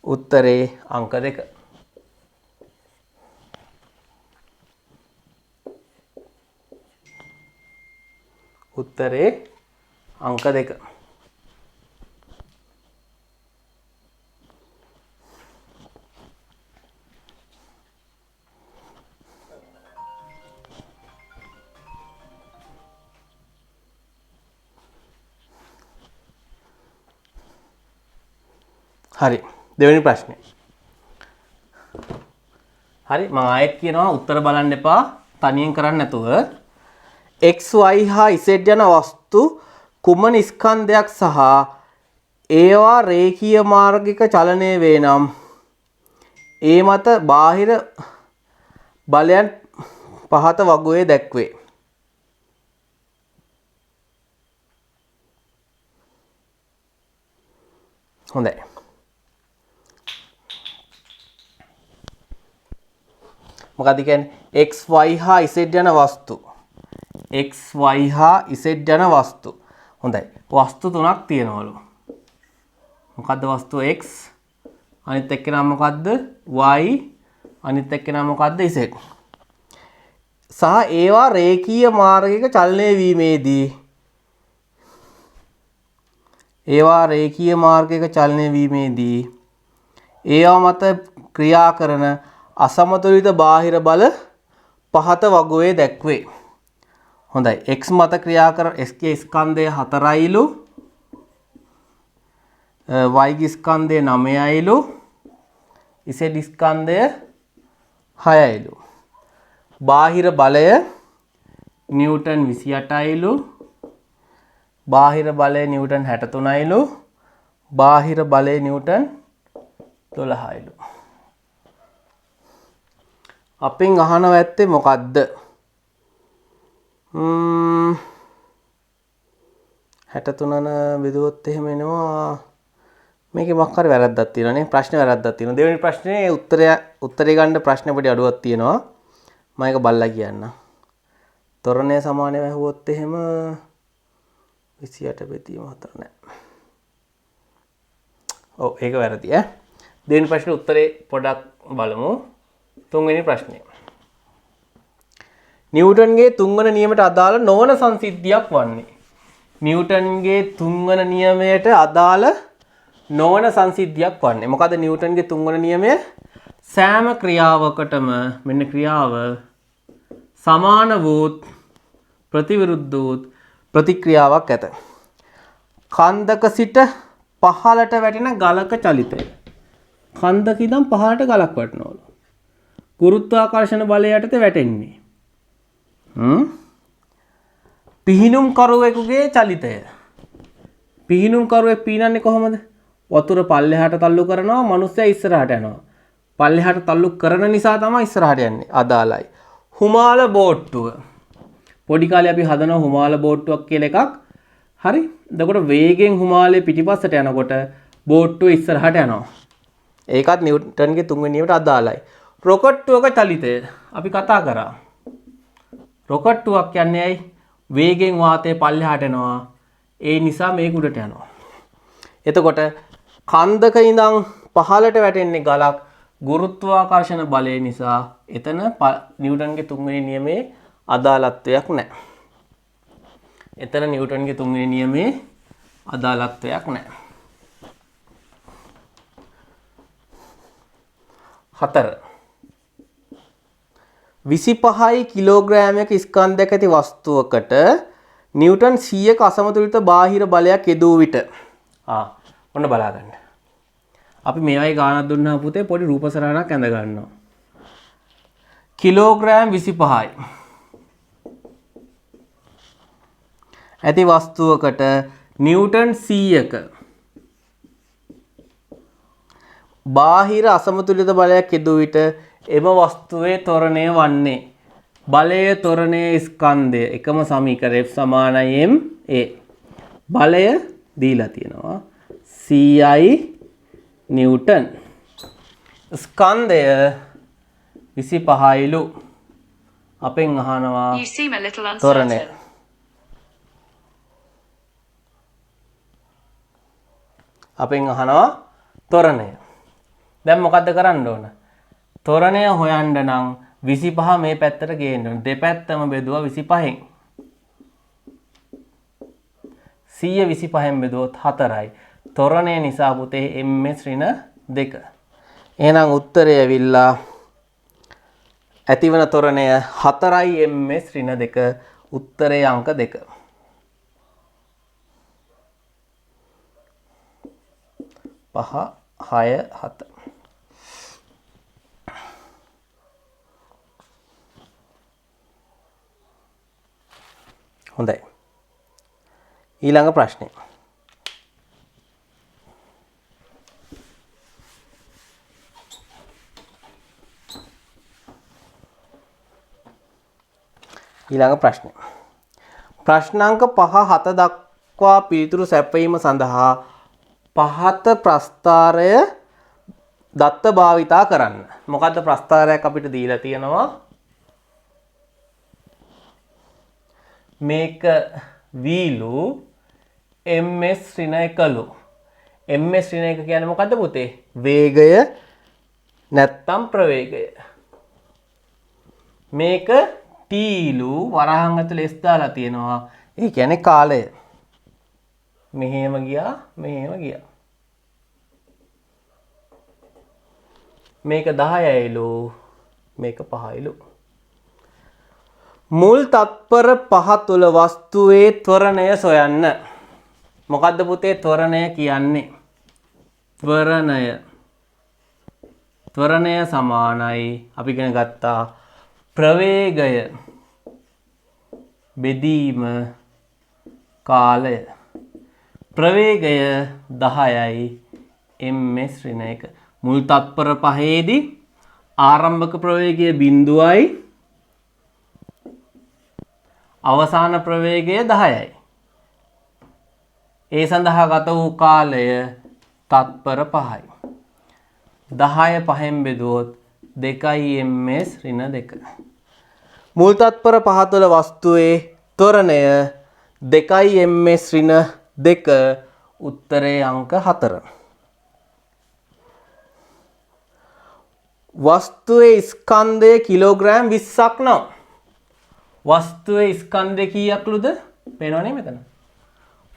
උත්තරේ අංක 2. උත්තරේ අංක 2. හරි. දෙවෙනි ප්‍රශ්නේ. හරි මම ආයෙත් කියනවා උත්තර බලන්න එපා. තනියෙන් කරන්න නැතුව. x y හා z යන වස්තු කුමන ස්කන්ධයක් සහ ඒවා රේඛීය මාර්ගික චලනය වේ නම් ඒ මත බාහිර බලයන් පහත වගුවේ දැක්වේ. හොඳයි. මොකද කියන්නේ x y හා z යන වස්තු x y හා z යන වස්තු. හොඳයි. වස්තු තුනක් තියෙනවලු. මොකද්ද වස්තු x අනිත් එක්කෙනා මොකද්ද y අනිත් එක්කෙනා මොකද්ද z. සහ ඒවා රේඛීය මාර්ගයක චලනය වීමේදී ඒවා මත ක්‍රියා කරන අසමතුලිත බාහිර බල පහත වගුවේ දැක්වේ. හොඳයි. x මත ක්‍රියා කරන x ගේ ස්කන්ධය 4යිලු y ගේ ස්කන්ධය 9යිලු z ස්කන්ධය 6යිලු. බාහිර බලය නිව්ටන් 28යිලු බාහිර බලය නිව්ටන් 63යිලු බාහිර බලය නිව්ටන් 12යිලු. අපෙන් අහනවා ඇත්තේ මොකද්ද? 63න බෙදුවොත් එහෙම එනවා. මේකේ මොකක් හරි වැරද්දක් තියෙනවා නේ. ප්‍රශ්න වැරද්දක් තියෙනවා. දෙවෙනි ප්‍රශ්නේ උත්තරේ ගන්න ප්‍රශ්න පොඩි අඩුවක් තියෙනවා. මම ඒක බලලා කියන්නම්. ත්වරණය සමානව ඇහුවොත් එහෙම 28 බෙදීම 4 නෑ. ඔව් ඒක වැරදි ඈ. දෙවෙනි ප්‍රශ්නේ උත්තරේ පොඩක් බලමු. තුන්වෙනි ප්‍රශ්නේ. නිව්ටන්ගේ තුන්වන නියමයට අදාළ නොවන සංසිද්ධියක් වන්නේ. නිව්ටන්ගේ තුන්වන නියමයට අදාළ නොවන සංසිද්ධියක් වන්නේ. මොකද නිව්ටන්ගේ තුන්වන නියමය සෑම ක්‍රියාවකටම මෙන්න ක්‍රියාව සමාන වූත් ප්‍රතිවිරුද්ධ වූත් ප්‍රතික්‍රියාවක් ඇත. කන්දක සිට පහළට වැටෙන ගලක චලිතය. කන්දක ඉඳන් පහළට ගලක් වැටෙනවලු. ගුරුත්වාකර්ෂණ බලය යටතේ වැටෙන්නේ. පිහිනුම් කරුවෙකුගේ චලිතය. පිහිනුම් කරුවෙක් පීනන්නේ කොහොමද? වතුර පල්ලෙහාට තල්ලු කරනවා, මිනිස්සයා ඉස්සරහට යනවා. පල්ලෙහාට තල්ලු කරන නිසා තමයි ඉස්සරහට යන්නේ. අදාළයි. හුමාල බෝට්ටුව. පොඩි කාලේ අපි හදනවා හුමාල බෝට්ටුවක් කියලා එකක්. හරි? එතකොට වේගෙන් හුමාලේ පිටිපස්සට යනකොට බෝට්ටුව ඉස්සරහට යනවා. ඒකත් නිව්ටන්ගේ තුන්වෙනි නියමයට අදාළයි. රොකට්ටුවක චලිතය අපි කතා කරා. රොකට්ටුවක් කියන්නේ ඇයි? වේගෙන් වාතය පල්ලෙහාට එනවා. ඒ නිසා මේක උඩට යනවා. එතකොට කන්දක ඉඳන් පහළට වැටෙන්නේ ගලක් ගුරුත්වාකර්ෂණ බලය නිසා එතන නිව්ටන්ගේ තුන්වෙනි නියමයේ අදාළත්වයක් නැහැ. එතන නිව්ටන්ගේ තුන්වෙනි නියමයේ අදාළත්වයක් නැහැ. 4 25 කිලෝග්‍රෑමයක ස්කන්ධයක් ඇති වස්තුවකට නිව්ටන් 100ක අසමතුලිත බාහිර බලයක් යෙදූ විට ඔන්න බලා ගන්න. අපි මේ වගේ ගානක් දුන්නා පුතේ පොඩි රූප සරහනක් ඇඳ ගන්නවා. කිලෝග්‍රෑම් 25යි. ඇති වස්තුවකට නිව්ටන් 100ක බාහිර අසමතුලිත බලයක් යෙදූ විට එම වස්තුවේ ත්වරණය වන්නේ බලය ත්වරණය ස්කන්ධය එකම සමීකරණය F සමානයි ma. බලය දීලා තියෙනවා CI නිව්ටන්. ස්කන්ධය 25යිලු. අපෙන් අහනවා ත්වරණය. අපෙන් අහනවා ත්වරණය. දැන් මොකද්ද කරන්න ඕන? ත්වරණය හොයන්න නම් 25 මේ පැත්තට ගේන්න ඕන. දෙපැත්තම බෙදුවා 25න්. 100 25න් බෙදුවොත් 4යි. ත්වරණය නිසා පුතේ ms ඍණ 2. එහෙනම් උත්තරය ඇවිල්ලා ඇතිවන ත්වරණය 4යි ms ඍණ 2. උත්තරේ අංක 2. පහ 6 7. හොඳයි. ඊළඟ ප්‍රශ්නේ. ඊළඟ ප්‍රශ්නේ. ප්‍රශ්නාංක 5 7 දක්වා පිළිතුරු සැපයීම සඳහා පහත ප්‍රස්ථාරය දත්ත භාවිතා කරන්න. මොකද්ද ප්‍රස්ථාරයක් අපිට දීලා තියෙනවා? මේක වීලු ms ඍණ එකලු. ms ඍණ එක කියන්නේ මොකද්ද පුතේ? වේගය නැත්තම් ප්‍රවේගය. මේක ටීලු වරහන් ඇතුලේ s දාලා තියෙනවා. ඒ කියන්නේ කාලය. මෙහෙම ගියා මෙහෙම ගියා. මේක 10යිලු මේක 5යිලු. මුල් තත්පර 5 තුල වස්තුවේ ත්වරණය සොයන්න. මොකද්ද පුතේ ත්වරණය කියන්නේ? ත්වරණය සමානයි අපි ඉගෙන ගත්තා ප්‍රවේගය බෙදීම කාලය. ප්‍රවේගය 10යි ms ඍණ 1. මුල් තත්පර 5 දී ආරම්භක ප්‍රවේගය 0යි අවසාන ප්‍රවේගය 10යි. ඒ සඳහා ගත වූ කාලය තත්පර 5යි. 10 5න් බෙදුවොත් 2යි ms ඍණ 2. මුල් තත්පර 5 තුළ වස්තුවේ ත්වරණය 2යි ms ඍණ 2. උත්තරේ අංක 4. වස්තුවේ ස්කන්ධය කිලෝග්‍රෑම් 20ක් නම් වස්තුවේ ස්කන්ධය කීයක්ලුද? පේනවනේ මෙතන.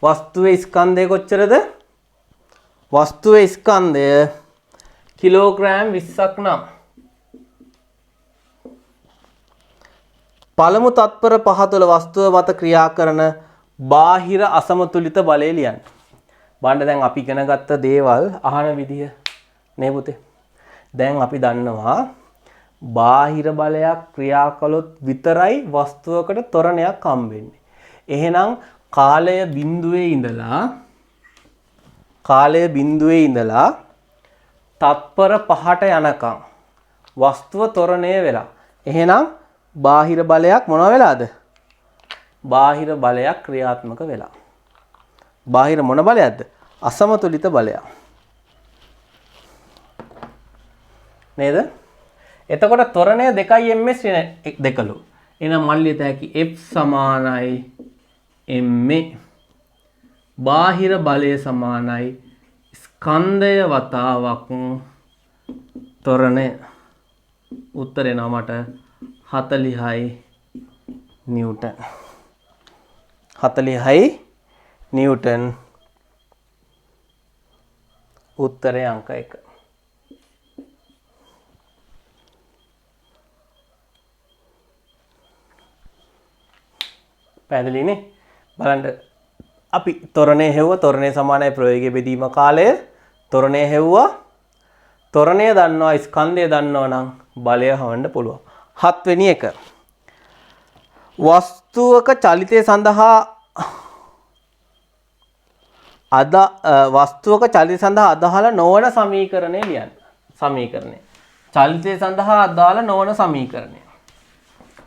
වස්තුවේ ස්කන්ධය කොච්චරද? වස්තුවේ ස්කන්ධය කිලෝග්‍රෑම් 20ක් නම් පළමු තත්පර 5 තුළ වස්තුව මත ක්‍රියා කරන බාහිර අසමතුලිත බලය ලියන්න. බලන්න දැන් අපි ඉගෙන ගත්ත දේවල් අහන විදිය නේ පුතේ. දැන් අපි දන්නවා බාහිර බලයක් ක්‍රියා කළොත් විතරයි වස්තුවකට ත්වරණයක් හම්බෙන්නේ. එහෙනම් කාලය බිඳුවේ ඉඳලා තත්පර 5ට යනකම් වස්තුව ත්වරණය වෙලා. එහෙනම් බාහිර බලයක් මොනවා වෙලාද? බාහිර බලයක් ක්‍රියාත්මක වෙලා. බාහිර මොන බලයක්ද? අසමතුලිත බලයක්. නේද? එතකොට ත්වරණය 2යි ms ඍණ 2ලු. එහෙනම් මල්ලියට හැකි f සමානයි ma. බාහිර බලය සමානයි ස්කන්ධය වතාවක් ත්වරණය. උත්තරේ නම මට 40යි නිව්ටන්. 40යි නිව්ටන්. උත්තරේ අංක 1. පැහැදිලිනේ? බලන්න අපි ත්වරණය හෙව්වා. ත්වරණය සමානයි ප්‍රවේගය බෙදීම කාලය. ත්වරණය හෙව්වා. ත්වරණය දන්නවා ස්කන්ධය දන්නවා නම් බලය හොයන්න පුළුවන්. 7 වෙනි එක. වස්තුවක චලිතය සඳහා අදාළ නොවන සමීකරණය ලියන්න. සමීකරණය. චලිතය සඳහා අදාළ නොවන සමීකරණය.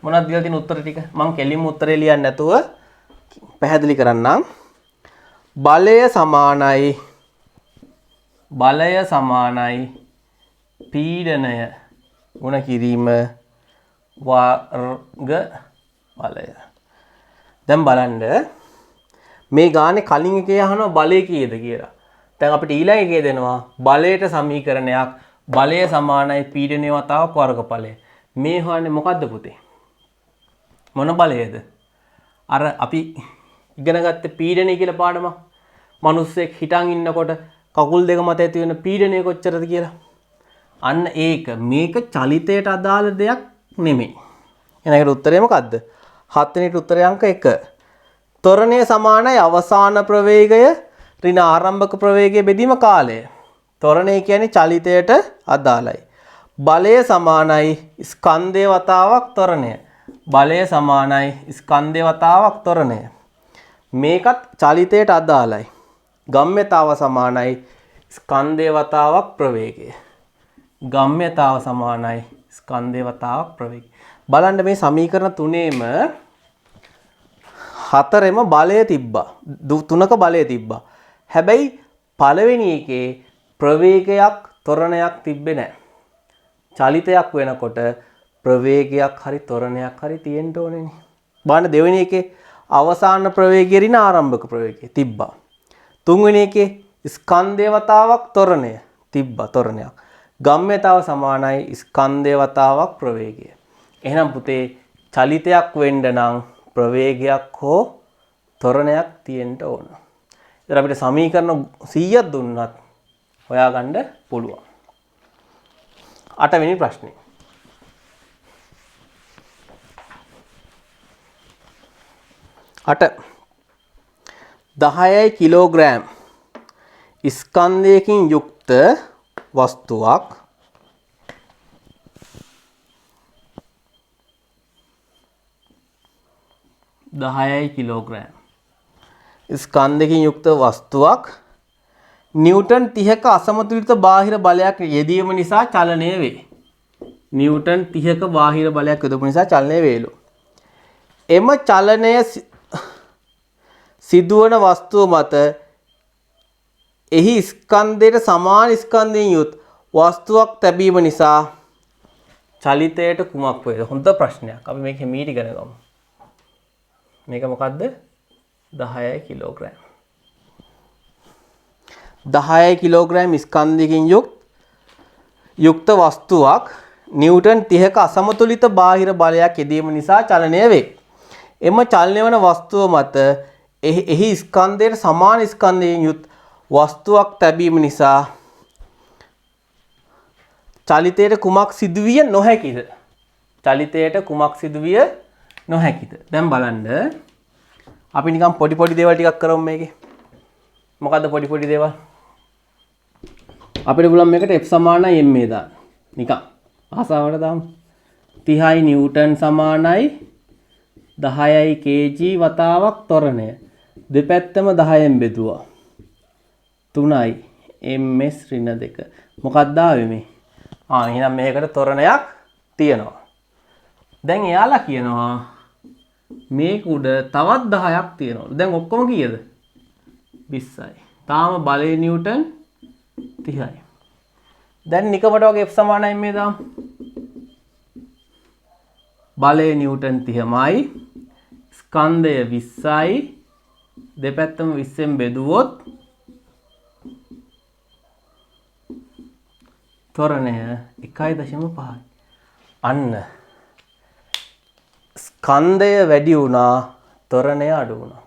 මොනවද දීලා තියෙන උත්තර ටික? මම කෙලින්ම උත්තරේ ලියන්නේ නැතුව පැහැදිලි කරන්නම්. බලය සමානයි පීඩනය ගුණ කිරීම වර්ග බලය. දැන් බලන්න මේ ගානේ කලින් එකේ අහනවා බලය කීයද කියලා. දැන් අපිට ඊළඟ එකේ දෙනවා බලයට සමීකරණයක් බලය සමානයි පීඩනය වතාවක් වර්ගඵලය. මේ හොයන්නේ මොකද්ද පුතේ? මොන බලයද? අර අපි ඉගෙන ගත්ත පීඩනය කියලා පාඩම. මිනිස්සෙක් හිටන් ඉන්නකොට කකුල් දෙක මත ඇති වෙන පීඩනය කොච්චරද කියලා. අන්න ඒක. මේක චලිතයට අදාළ දෙයක් නෙමෙයි. එහෙනම් ඒකට උත්තරේ මොකද්ද? 7 වෙනි උත්තරේ අංක 1. ත්වරණය සමානයි අවසාන ප්‍රවේගය ඍණ ආරම්භක ප්‍රවේගය බෙදීම කාලය. ත්වරණය කියන්නේ චලිතයට අදාළයි. බලය සමානයි ස්කන්ධය වතාවක් ත්වරණය. බලය සමානයි ස්කන්ධය වතාවක් ත්වරණය. මේකත් චලිතයට අදාළයි. ගම්ම්‍යතාව සමානයි ස්කන්ධය වතාවක් ප්‍රවේගය. ගම්ම්‍යතාව සමානයි ස්කන්ධය වතාවක් ප්‍රවේගය. බලන්න මේ සමීකරණ තුනේම හතරෙම බලය තිබ්බා. තුනක බලය තිබ්බා. හැබැයි පළවෙනි එකේ ප්‍රවේගයක් ත්වරණයක් තිබ්බේ නැහැ. චලිතයක් වෙනකොට ප්‍රවේගයක් හරි ත්වරණයක් හරි තියෙන්න ඕනේනේ. බලන්න දෙවෙනි එකේ අවසාන ප්‍රවේගය රින ආරම්භක ප්‍රවේගය තිබ්බා. තුන්වෙනි එකේ ස්කන්ධය වතාවක් ත්වරණය තිබ්බා ත්වරණයක්. ගම්ම්‍යතාව සමානයි ස්කන්ධය වතාවක් ප්‍රවේගය. එහෙනම් පුතේ චලිතයක් වෙන්න නම් ප්‍රවේගයක් හෝ ත්වරණයක් තියෙන්න ඕන. ඉතින් අපිට සමීකරණ 100ක් දුන්නත් හොයාගන්න පුළුවන්. 8 වෙනි ප්‍රශ්නේ. 8 10යි කිලෝග්‍රෑම් ස්කන්ධයකින් යුක්ත වස්තුවක් 10යි කිලෝග්‍රෑම් ස්කන්ධයකින් යුක්ත වස්තුවක් නිව්ටන් 30ක අසමතුලිත බාහිර බලයක් යෙදීම නිසා චලනය වේ. නිව්ටන් 30ක බාහිර බලයක් යොදපු නිසා චලනය වේලු. එම චලනය සිදුවන වස්තුව මත එහි ස්කන්ධයට සමාන ස්කන්ධයෙන් යුත් වස්තුවක් තැබීම නිසා චලිතයට කුමක් වේද? හොඳ ප්‍රශ්නයක්. අපි මේක මීට ඉගෙන ගමු. මේක මොකද්ද? 10යි කිලෝග්‍රෑම්. 10යි කිලෝග්‍රෑම් ස්කන්ධයකින් යුක්ත වස්තුවක් නිව්ටන් 30ක අසමතුලිත බාහිර බලයක් යෙදීම නිසා චලනය වේ. එම චලනය වන වස්තුව මත එහි ස්කන්ධයට සමාන ස්කන්ධයෙන් යුත් වස්තුවක් තැබීම නිසා චලිතයට කුමක් සිදුවිය නොහැකිද? චලිතයට කුමක් සිදුවිය නොහැකිද? දැන් බලන්න අපි නිකන් පොඩි දේවල් ටිකක් කරමු මේකේ. මොකද්ද පොඩි දේවල්? අපිට පුළුවන් මේකට F සමානයි ma දාන්න. නිකන් ආසාවට දාමු. 30යි නිව්ටන් සමානයි 10යි kg වතාවක් ත්වරණය. දෙපැත්තම 10න් බෙදුවා. 3යි ms ඍණ 2. මොකක්ද ආවේ මේ? එහෙනම් මේකට ත්වරණයක් තියෙනවා. දැන් එයාලා කියනවා මේක උඩ තවත් 10ක් තියෙනවා. දැන් ඔක්කොම කීයද? 20යි. තාම බලය නිව්ටන් 30යි. දැන් නිකමට වගේ F සමානයි මේ දාමු. බලය නිව්ටන් 30මයි. ස්කන්ධය 20යි. දෙපැත්තම 20න් බෙදුවොත් ත්වරණය 1.5යි. අන්න ස්කන්ධය වැඩි වුණා ත්වරණය අඩු වුණා.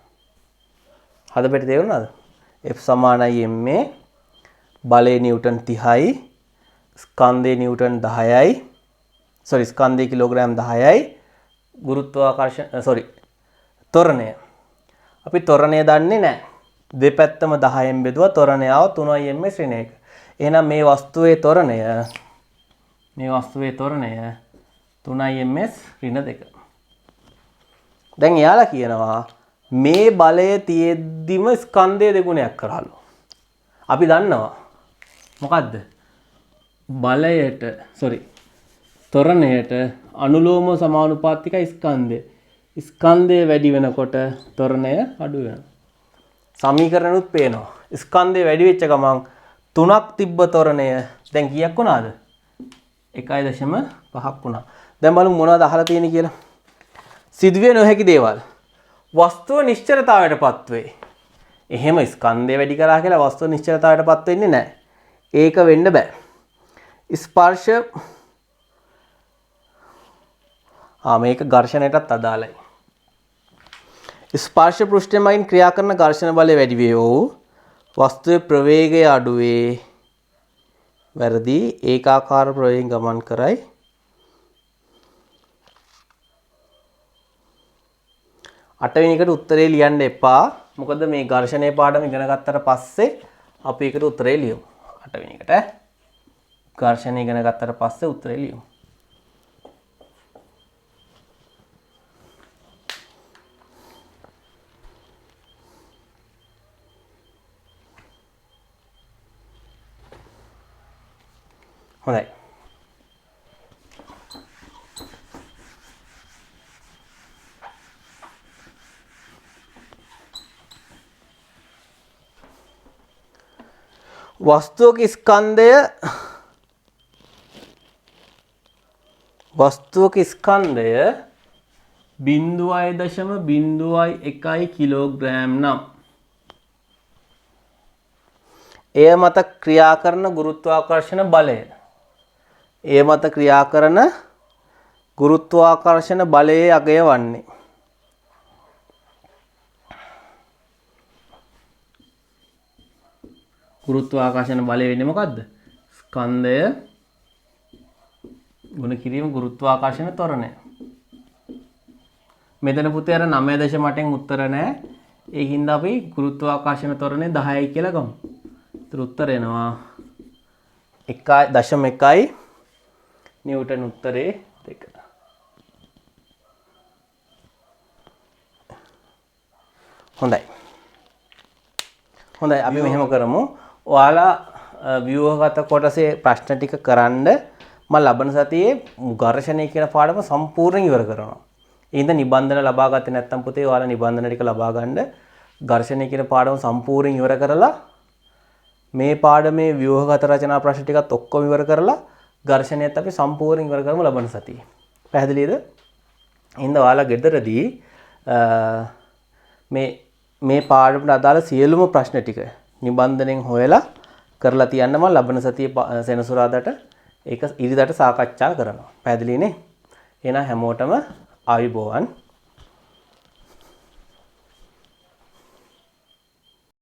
හදපෙට තේරුණාද? F සමානයි ma බලය නිව්ටන් 30යි ස්කන්ධය නිව්ටන් 10යි ස්කන්ධය කිලෝග්‍රෑම් 10යි ගුරුත්වාකර්ෂණ ත්වරණය. අපි ත්වරණය දන්නේ නැහැ. දෙපැත්තම 10න් බෙදුවා ත්වරණය ආව 3යි ms ඍණ 1. එහෙනම් මේ වස්තුවේ ත්වරණය 3යි ms ඍණ 2. දැන් එයාලා කියනවා මේ බලය තියෙද්දිම ස්කන්ධය දෙගුණයක් කරහලු. අපි දන්නවා මොකද්ද? බලයට ත්වරණයට අනුලෝම සමානුපාතිකයි ස්කන්ධය. ස්කන්ධය වැඩි වෙනකොට ත්වරණය අඩු වෙනවා. සමීකරණුත් පේනවා. ස්කන්ධය වැඩි වෙච්ච ගමන් 3ක් තිබ්බ ත්වරණය දැන් කීයක් වුණාද? 1.5ක් වුණා. දැන් බලමු මොනවද අහලා තියෙන්නේ කියලා. සිදුවිය නොහැකි දේවල්. වස්තුව නිශ්චලතාවයටපත් වේ. එහෙම ස්කන්ධය වැඩි කරා කියලා වස්තුව නිශ්චලතාවයටපත් වෙන්නේ නැහැ. ඒක වෙන්න බෑ. ස්පර්ශ මේක ඝර්ෂණයටත් අදාළයි. ස්පර්ශ පෘෂ්ඨයෙන් ක්‍රියා කරන ඝර්ෂණ බලය වැඩි වේ වූ වස්තුවේ ප්‍රවේගය අඩු වේ. වැරදි. ඒකාකාර ප්‍රවේගයෙන් ගමන් කරයි. අටවෙනි එකට උත්තරේ ලියන්න එපා. මොකද මේ ඝර්ෂණයේ පාඩම ඉගෙන ගත්තට පස්සේ අපි ඒකට උත්තරේ ලියමු. 8 වෙනි එකට. ඝර්ෂණය ඉගෙන ගත්තට පස්සේ උත්තරේ ලියමු. හොඳයි. වස්තුවක ස්කන්ධය 0.01 කිලෝග්‍රෑම් නම් එය මත ක්‍රියා කරන ගුරුත්වාකර්ෂණ බලය බලයේ අගය වන්නේ ගුරුත්වාකර්ෂණ බලය වෙන්නේ මොකද්ද? ස්කන්ධය ගුණ කිරීම ගුරුත්වාකර්ෂණ ත්වරණය. මෙතන පුතේ අර 9.8න් උත්තර නැහැ. ඒ හින්දා අපි ගුරුත්වාකර්ෂණ ත්වරණය 10යි කියලා ගමු. ඒතර උත්තර එනවා 1.1 නිව්ටන් උත්තරේ 2. හොඳයි අපි මෙහෙම කරමු. ඔයාලා ව්‍යුහගත කොටසේ ප්‍රශ්න ටික කරන්න මම ලබන සතියේ ඝර්ෂණය කියන පාඩම සම්පූර්ණයෙන් ඉවර කරනවා. ඒ හින්දා නිබන්ධන ලබා ගත්තේ නැත්නම් පුතේ ඔයාලා නිබන්ධන ටික ලබා ගන්න ඝර්ෂණය කියන පාඩම සම්පූර්ණයෙන් ඉවර කරලා මේ පාඩමේ ව්‍යුහගත රචනා ප්‍රශ්න ටිකත් ඔක්කොම ඉවර කරලා ඝර්ෂණයත් අපි සම්පූර්ණයෙන් ඉවර කරමු ලබන සතියේ. පැහැදිලිද? එහෙනම් ඔයාලා ගෙදරදී මේ පාඩමට අදාළ සියලුම ප්‍රශ්න ටික නිබන්ධනෙන් හොයලා කරලා තියන්න මම ලබන සතියේ සෙනසුරාදාට ඒක ඉරිදාට සාකච්ඡා කරනවා. පැහැදිලිනේ? එහෙනම් හැමෝටම ආයුබෝවන්.